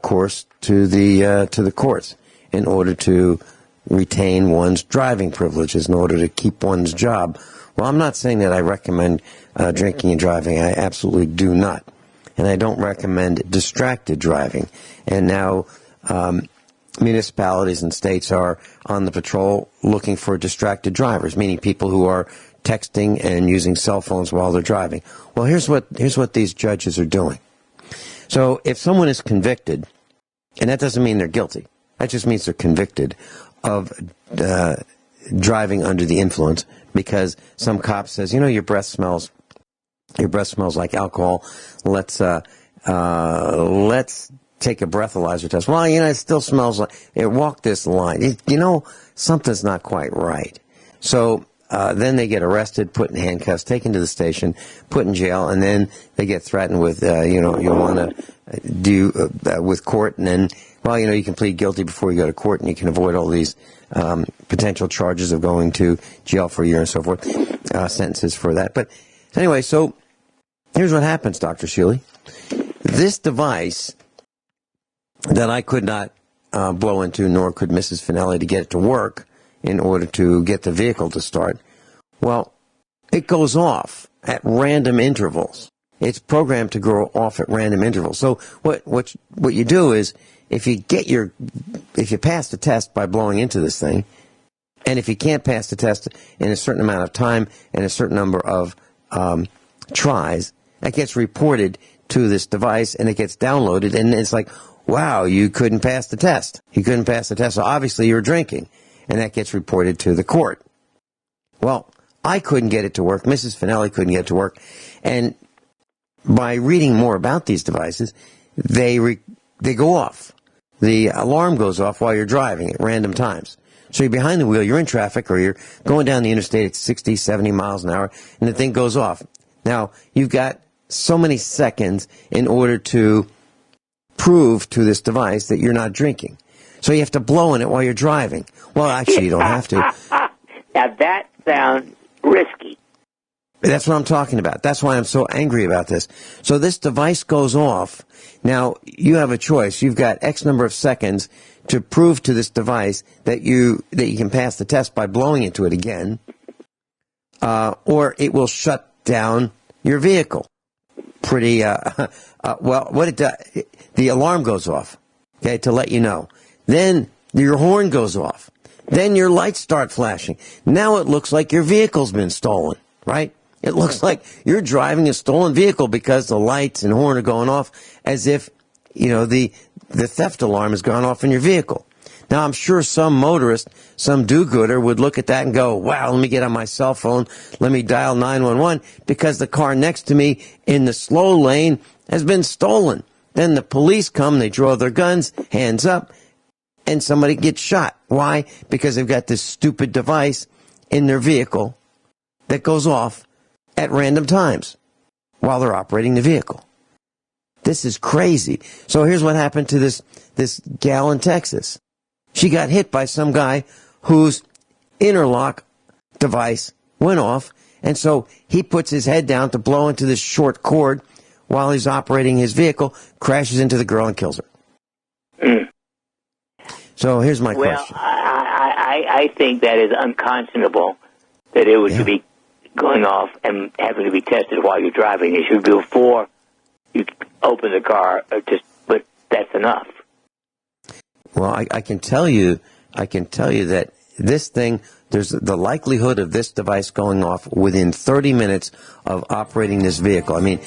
C: course to the courts in order to retain one's driving privileges, in order to keep one's job. Well, I'm not saying that I recommend drinking and driving. I absolutely do not. And I don't recommend distracted driving. And now municipalities and states are on the patrol looking for distracted drivers, meaning people who are texting and using cell phones while they're driving. Well, here's what these judges are doing. So if someone is convicted, and that doesn't mean they're guilty, that just means they're convicted of driving under the influence, because some cop says, your breath smells like alcohol. Let's take a breathalyzer test. Well, it still smells like it. Walk this line. Something's not quite right. So then they get arrested, put in handcuffs, taken to the station, put in jail, and then they get threatened with, you want to do with court, and then, you can plead guilty before you go to court, and you can avoid all these potential charges of going to jail for a year and so forth, sentences for that. But anyway, so here's what happens, Dr. Shealy. This device that I could not blow into, nor could Mrs. Finelli, to get it to work in order to get the vehicle to start, well, it goes off at random intervals. It's programmed to go off at random intervals. So what you do is, if you pass the test by blowing into this thing, and if you can't pass the test in a certain amount of time and a certain number of tries, that gets reported to this device, and it gets downloaded, and it's like, wow, you couldn't pass the test. You couldn't pass the test, so obviously you were drinking, and that gets reported to the court. Well, I couldn't get it to work. Mrs. Finelli couldn't get it to work, and by reading more about these devices, they go off. The alarm goes off while you're driving at random times. So you're behind the wheel, you're in traffic, or you're going down the interstate at 60, 70 miles an hour, and the thing goes off. Now, you've got so many seconds in order to prove to this device that you're not drinking. So you have to blow in it while you're driving. Well, actually, you don't have to.
D: Now, that sounds risky.
C: That's what I'm talking about. That's why I'm so angry about this. So this device goes off. Now, you have a choice. You've got X number of seconds to prove to this device that you can pass the test by blowing into it again, or it will shut down your vehicle. Pretty, what it does, the alarm goes off, okay, to let you know. Then your horn goes off. Then your lights start flashing. Now it looks like your vehicle's been stolen, right? It looks like you're driving a stolen vehicle because the lights and horn are going off as if, the theft alarm has gone off in your vehicle. Now, I'm sure some motorist, some do-gooder would look at that and go, wow, let me get on my cell phone, let me dial 911, because the car next to me in the slow lane has been stolen. Then the police come, they draw their guns, hands up, and somebody gets shot. Why? Because they've got this stupid device in their vehicle that goes off at random times while they're operating the vehicle. This is crazy. So here's what happened to this gal in Texas. She got hit by some guy whose interlock device went off, and so he puts his head down to blow into this short cord while he's operating his vehicle, crashes into the girl and kills her.
D: Mm.
C: So here's my question.
D: Well, I think that is unconscionable that it would be going off and having to be tested while you're driving. It should be before you open the car, but that's enough.
C: Well, I can tell you that this thing, there's the likelihood of this device going off within 30 minutes of operating this vehicle. I mean,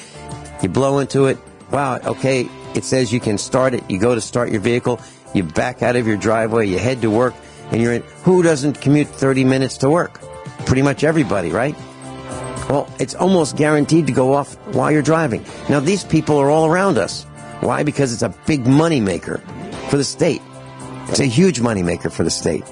C: you blow into it, wow, okay, it says you can start it, you go to start your vehicle, you back out of your driveway, you head to work, and you're in. Who doesn't commute 30 minutes to work? Pretty much everybody, right? Well, it's almost guaranteed to go off while you're driving. Now, these people are all around us. Why? Because it's a big money maker for the state. It's a huge money maker for the state.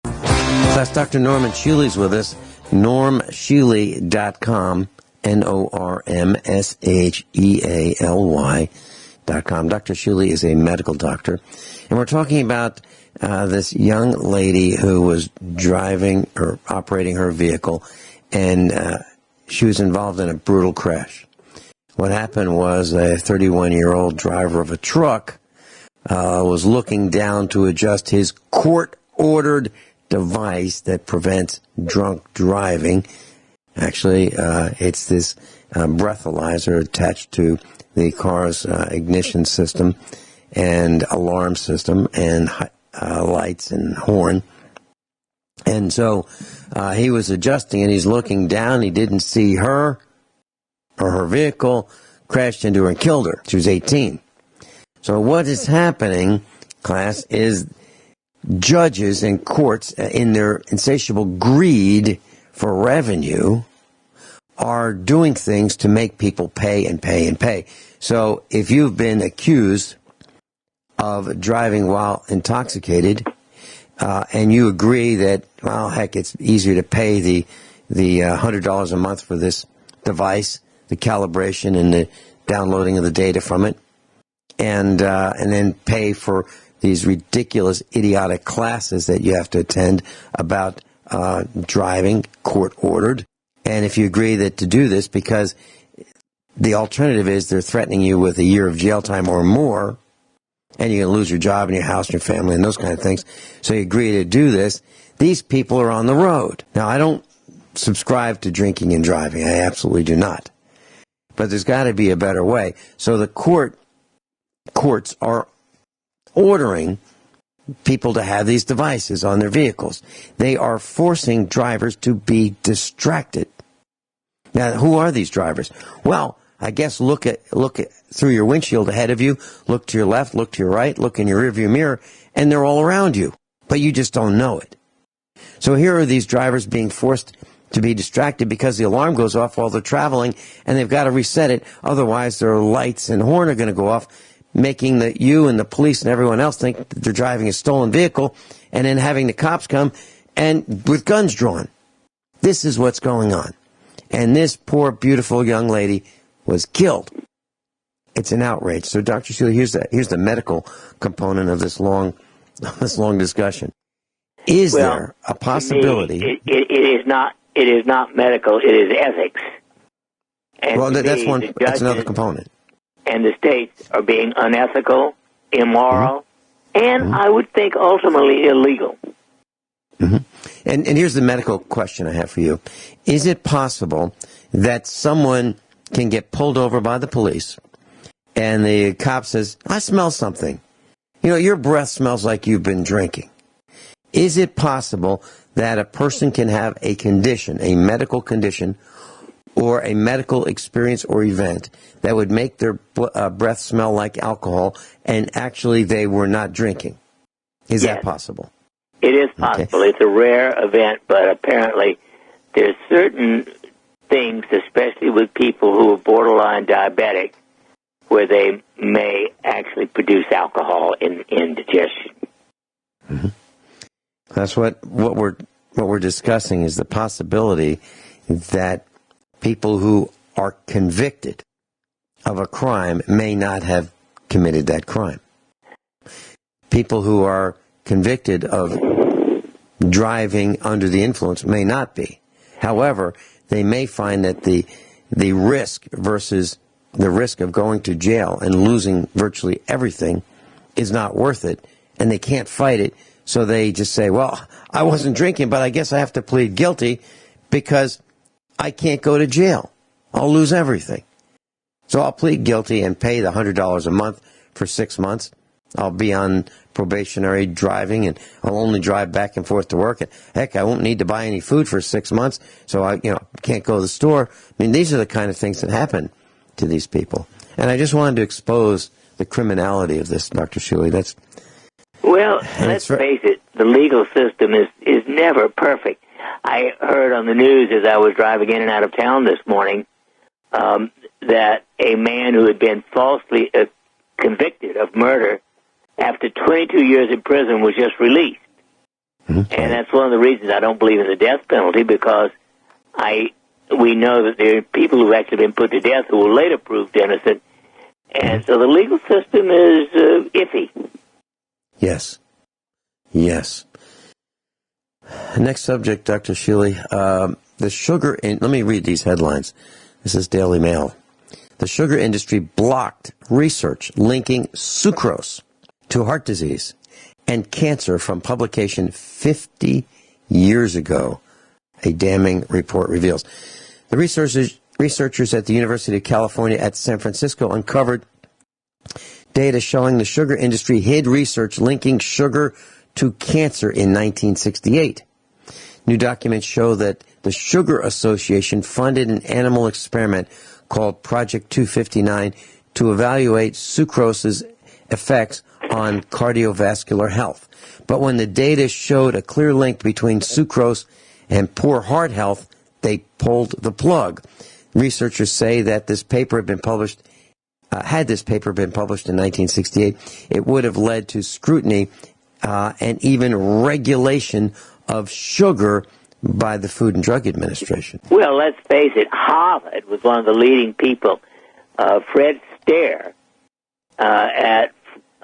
C: That's Dr. Norman Shealy's with us. NormShealy.com. NormShealy.com. Dr. Shealy is a medical doctor. And we're talking about this young lady who was driving or operating her vehicle, and she was involved in a brutal crash. What happened was a 31-year-old driver of a truck was looking down to adjust his court-ordered device that prevents drunk driving. Actually, it's this breathalyzer attached to the car's ignition system and alarm system and lights and horn. And so he was adjusting and he's looking down. He didn't see her or her vehicle, crashed into her and killed her. She was 18. So what is happening, class, is judges and courts, in their insatiable greed for revenue, are doing things to make people pay and pay and pay. So if you've been accused of driving while intoxicated, and you agree that, well, heck, it's easier to pay the $100 a month for this device, the calibration and the downloading of the data from it, and then pay for these ridiculous, idiotic classes that you have to attend about driving, court-ordered. And if you agree that to do this, because the alternative is they're threatening you with a year of jail time or more, and you're going to lose your job and your house and your family and those kind of things. So you agree to do this. These people are on the road. Now, I don't subscribe to drinking and driving. I absolutely do not. But there's got to be a better way. So the courts are ordering people to have these devices on their vehicles. They are forcing drivers to be distracted. Now, who are these drivers? Well, I guess look at through your windshield ahead of you, look to your left, look to your right, look in your rearview mirror, and they're all around you, but you just don't know it. So here are these drivers being forced to be distracted because the alarm goes off while they're traveling, and they've got to reset it. Otherwise, their lights and horn are going to go off, making you and the police and everyone else think that they're driving a stolen vehicle, and then having the cops come and with guns drawn. This is what's going on. And this poor, beautiful young lady was killed. It's an outrage. So, Dr. Shealy, here's the medical component of this long discussion. Is there a possibility?
D: It is not medical. It is ethics. And
C: well, that's another component.
D: And the states are being unethical, immoral, and I would think ultimately illegal.
C: Mm-hmm. And here's the medical question I have for you. Is it possible that someone can get pulled over by the police and the cop says, I smell something. You know, your breath smells like you've been drinking. Is it possible that a person can have a condition, a medical condition, or a medical experience or event that would make their breath smell like alcohol and actually they were not drinking? Is that possible?
D: It is possible. Okay. It's a rare event, but apparently there's certain things, especially with people who are borderline diabetic, where they may actually produce alcohol in indigestion.
C: Mm-hmm. That's what we're discussing, is the possibility that people who are convicted of a crime may not have committed that crime. People who are convicted of driving under the influence may not be. However, they may find that the risk versus the risk of going to jail and losing virtually everything is not worth it, and they can't fight it, so they just say, well, I wasn't drinking, but I guess I have to plead guilty because I can't go to jail. I'll lose everything. So I'll plead guilty and pay the $100 a month for 6 months. I'll be on probationary driving, and I'll only drive back and forth to work. And heck, I won't need to buy any food for 6 months, so I can't go to the store. I mean, these are the kind of things that happen to these people. And I just wanted to expose the criminality of this, Dr. Shealy.
D: Well, let's face it, the legal system is never perfect. I heard on the news as I was driving in and out of town this morning that a man who had been falsely convicted of murder after 22 years in prison was just released. Mm-hmm. And that's one of the reasons I don't believe in the death penalty, because we know that there are people who have actually been put to death who will later prove innocent. And so the legal system is iffy.
C: Yes. Next subject, Dr. Shealy. The sugar... let me read these headlines. This is Daily Mail. The sugar industry blocked research linking sucrose to heart disease and cancer from publication 50 years ago, a damning report reveals. The researchers at the University of California at San Francisco uncovered data showing the sugar industry hid research linking sugar to cancer in 1968. New documents show that the Sugar Association funded an animal experiment called Project 259 to evaluate sucrose's effects on cardiovascular health. But when the data showed a clear link between sucrose and poor heart health, they pulled the plug. Researchers say that this paper had been published. Had this paper been published in 1968, it would have led to scrutiny and even regulation of sugar by the Food and Drug Administration.
D: Well, let's face it, Harvard was one of the leading people. Fred Stair at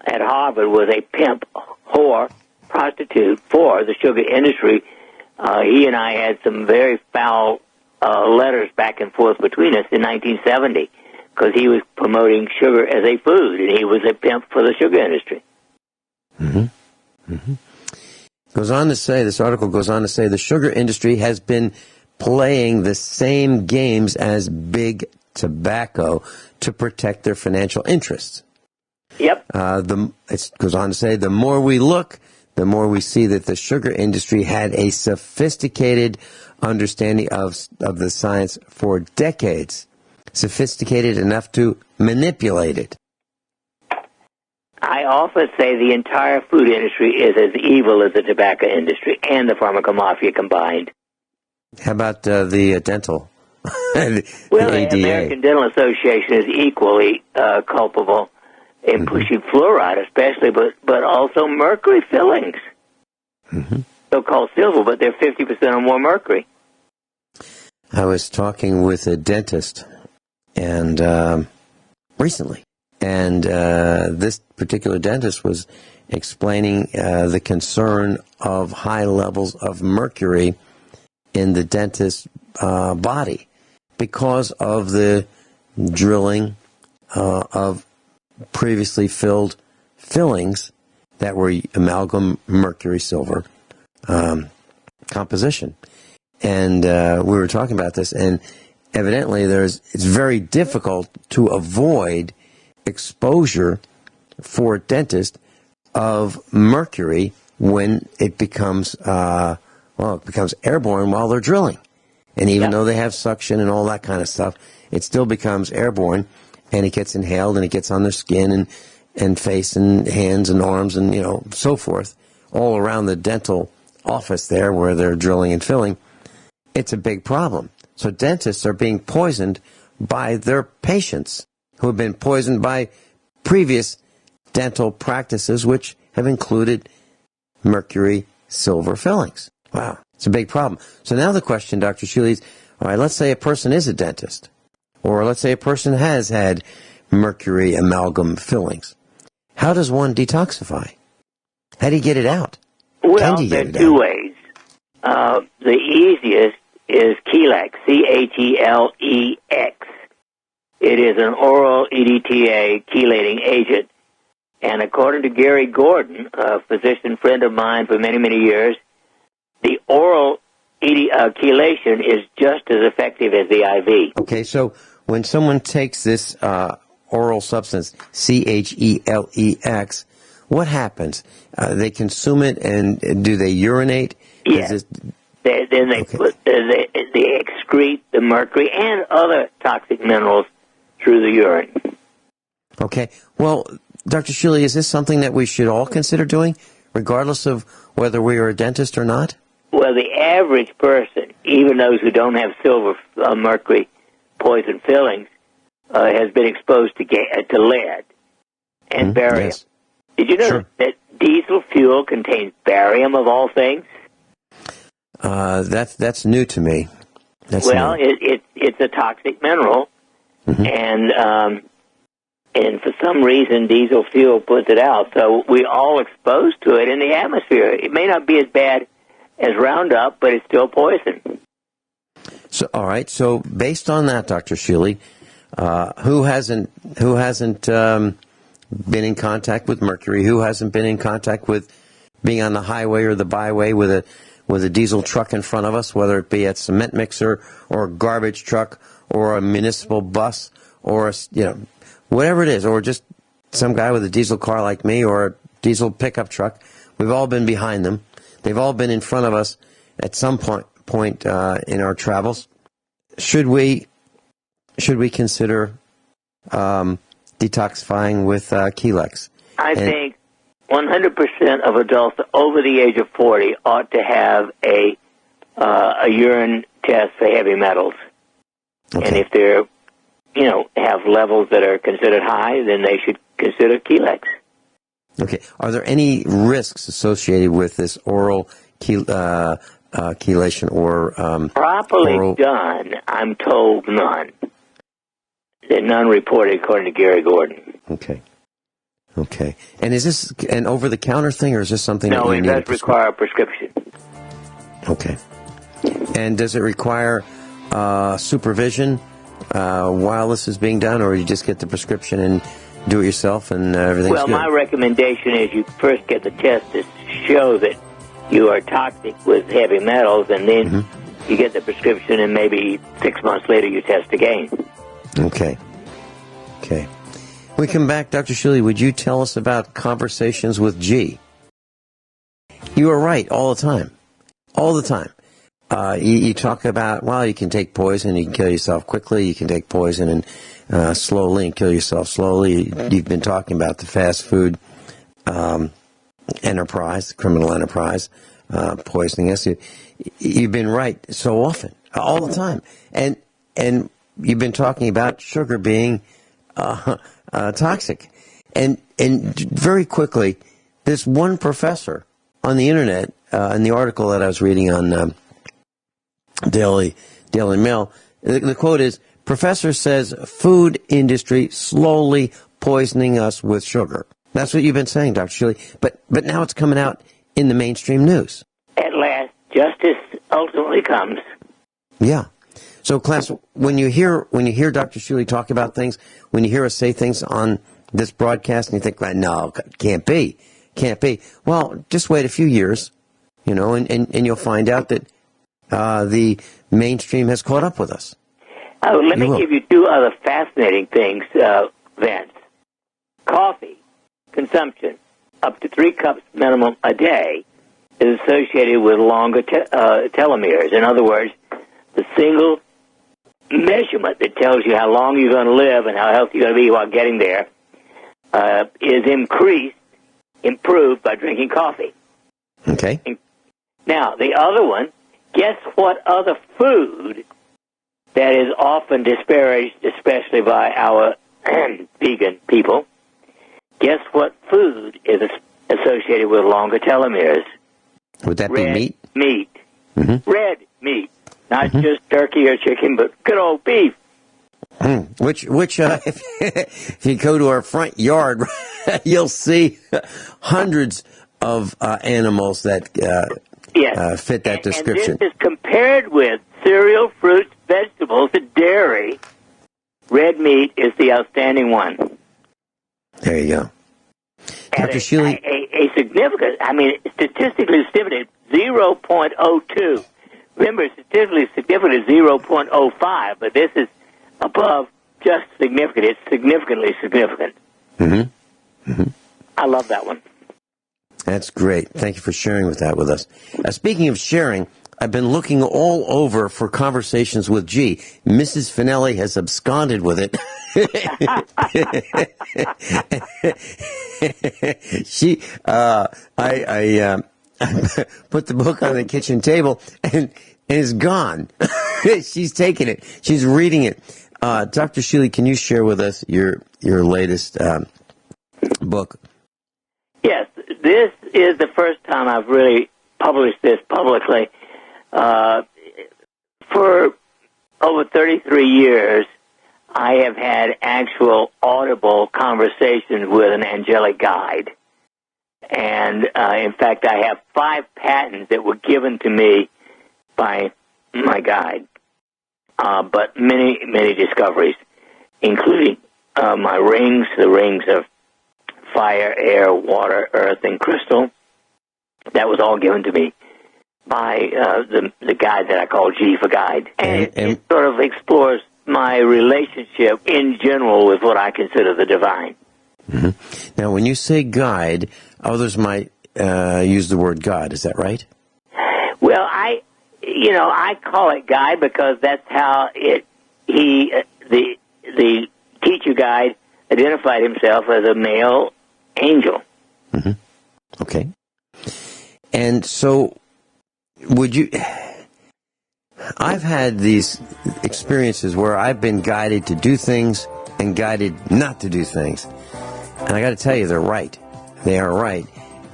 D: Harvard was a pimp, whore, prostitute for the sugar industry. He and I had some very foul letters back and forth between us in 1970 because he was promoting sugar as a food, and he was a pimp for the sugar industry.
C: Mm-hmm. Mm-hmm. Goes on to say, this article goes on to say, the sugar industry has been playing the same games as big tobacco to protect their financial interests.
D: Yep.
C: It goes on to say, the more we look, the more we see that the sugar industry had a sophisticated understanding of the science for decades, sophisticated enough to manipulate it.
D: I often say the entire food industry is as evil as the tobacco industry and the pharmaco mafia combined.
C: How about the dental?
D: The American Dental Association is equally culpable in pushing fluoride, especially, but also mercury fillings. Mm-hmm. So-called silver, but they're 50% or more mercury.
C: I was talking with a dentist and recently. And this particular dentist was explaining the concern of high levels of mercury in the dentist's body because of the drilling of previously filled fillings that were amalgam mercury silver composition. And we were talking about this, and evidently it's very difficult to avoid exposure for a dentist of mercury when it becomes airborne while they're drilling. And even though they have suction and all that kind of stuff, it still becomes airborne, and it gets inhaled, and it gets on their skin and face and hands and arms and so forth, all around the dental office there where they're drilling and filling. It's a big problem. So dentists are being poisoned by their patients who have been poisoned by previous dental practices, which have included mercury silver fillings. Wow, it's a big problem. So now the question, Dr. Shealy, is, all right, let's say a person is a dentist, or let's say a person has had mercury amalgam fillings. How does one detoxify? How do you get it out?
D: Well, there are two ways. The easiest is Chelex, Chelex. It is an oral EDTA chelating agent. And according to Gary Gordon, a physician friend of mine for many, many years, the oral chelation is just as effective as the IV.
C: Okay, so when someone takes this oral substance, Chelex, what happens? They consume it, and do they urinate?
D: Yes. Then they excrete the mercury and other toxic minerals through the urine.
C: Okay. Well, Dr. Shealy, is this something that we should all consider doing, regardless of whether we are a dentist or not?
D: Well, the average person, even those who don't have silver mercury poison fillings, has been exposed to lead and barium.
C: Yes.
D: Did you know that diesel fuel contains barium of all things?
C: That's new to me. It's
D: a toxic mineral, and for some reason diesel fuel puts it out. So we're all exposed to it in the atmosphere. It may not be as bad as Roundup, but it's still poison.
C: So, all right. So based on that, Dr. Shealy, who hasn't been in contact with mercury? Who hasn't been in contact with being on the highway or the byway with a diesel truck in front of us, whether it be a cement mixer or a garbage truck or a municipal bus or whatever it is, or just some guy with a diesel car like me or a diesel pickup truck? We've all been behind them. They've all been in front of us at some point in our travels. Should we consider detoxifying with Chelex?
D: I think 100% of adults over the age of 40 ought to have a urine test for heavy metals. Okay. And if they're, have levels that are considered high, then they should consider Chelex.
C: Okay. Are there any risks associated with this oral chelation or
D: properly done? I'm told none. None reported, according to Gary Gordon.
C: Okay. And is this an over-the-counter thing, or is this something that you need?
D: No, it does require a prescription.
C: Okay. And does it require supervision while this is being done, or you just get the prescription and do it yourself and everything's good?
D: Well, my recommendation is you first get the test to show that you are toxic with heavy metals, and then you get the prescription, and maybe 6 months later you test again.
C: Okay. When we come back, Dr. Shealy, would you tell us about conversations with G? You are right all the time. All the time. You talk about, you can take poison, you can kill yourself quickly, you can take poison and slowly and kill yourself slowly. You've been talking about the fast food enterprise, criminal enterprise, poisoning us. You've been right so often, all the time. And you've been talking about sugar being toxic. And very quickly, this one professor on the internet, in the article that I was reading on Daily Mail, the quote is, "Professor says food industry slowly poisoning us with sugar." That's what you've been saying, Dr. Shealy. But now it's coming out in the mainstream news. At
D: last, justice ultimately comes.
C: Yeah. So, class, when you hear Dr. Shealy talk about things, when you hear us say things on this broadcast, and you think, no, can't be. Well, just wait a few years, and you'll find out that the mainstream has caught up with us.
D: Oh, let me give you two other fascinating things, Vince. Coffee consumption, up to 3 cups minimum a day, is associated with longer telomeres. In other words, the single measurement that tells you how long you're going to live and how healthy you're going to be while getting there is improved by drinking coffee.
C: Okay.
D: Now, the other one, guess what other food that is often disparaged, especially by our vegan people, guess what food is associated with longer telomeres?
C: Would that be meat?
D: Meat.
C: Mm-hmm.
D: Red meat. Not just turkey or chicken, but good old beef.
C: Which if you go to our front yard, you'll see hundreds of animals that fit that description.
D: And this is compared with cereal, fruits, vegetables, and dairy. Red meat is the outstanding one.
C: There you go. Dr. Shealy.
D: A significant, statistically significant 0.02. Remember, statistically significant is 0.05, but this is above just significant. It's significantly significant.
C: Mm-hmm. Mm-hmm.
D: I love that one.
C: That's great. Thank you for sharing with us. Speaking of sharing, I've been looking all over for conversations with G. Mrs. Finelli has absconded with it. I put the book on the kitchen table and is gone. She's taken it. She's reading it. Dr. Shealy, can you share with us your latest book?
D: Yes, this is the first time I've really published this publicly. For over 33 years, I have had actual audible conversations with an angelic guide. And, in fact, I have 5 patents that were given to me by my guide. But many, many discoveries, including my rings, the rings of fire, air, water, earth, and crystal. That was all given to me by the guide that I call G for Guide. And it sort of explores my relationship in general with what I consider the divine.
C: Mm-hmm. Now, when you say guide, others might use the word God. Is that right?
D: Well, I call it guide because that's how the teacher guide identified himself as a male angel.
C: Mm-hmm. Okay. And so, I've had these experiences where I've been guided to do things and guided not to do things. And I got to tell you, they're right. They are right.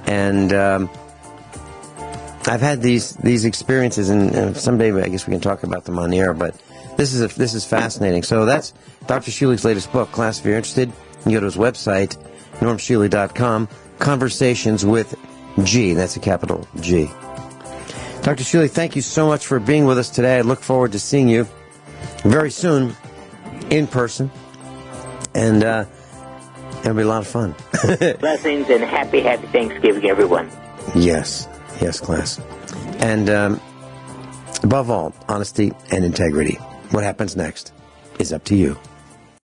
C: And I've had these experiences, and someday I guess we can talk about them on the air, but this is fascinating. So that's Dr. Shealy's latest book. Class, if you're interested, you can go to his website, normshealy.com, Conversations with G. That's a capital G. Dr. Shealy, thank you so much for being with us today. I look forward to seeing you very soon in person. And it'll be a lot of fun.
D: Blessings and happy Thanksgiving, everyone.
C: Yes, class. And above all, honesty and integrity. What happens next is up to you.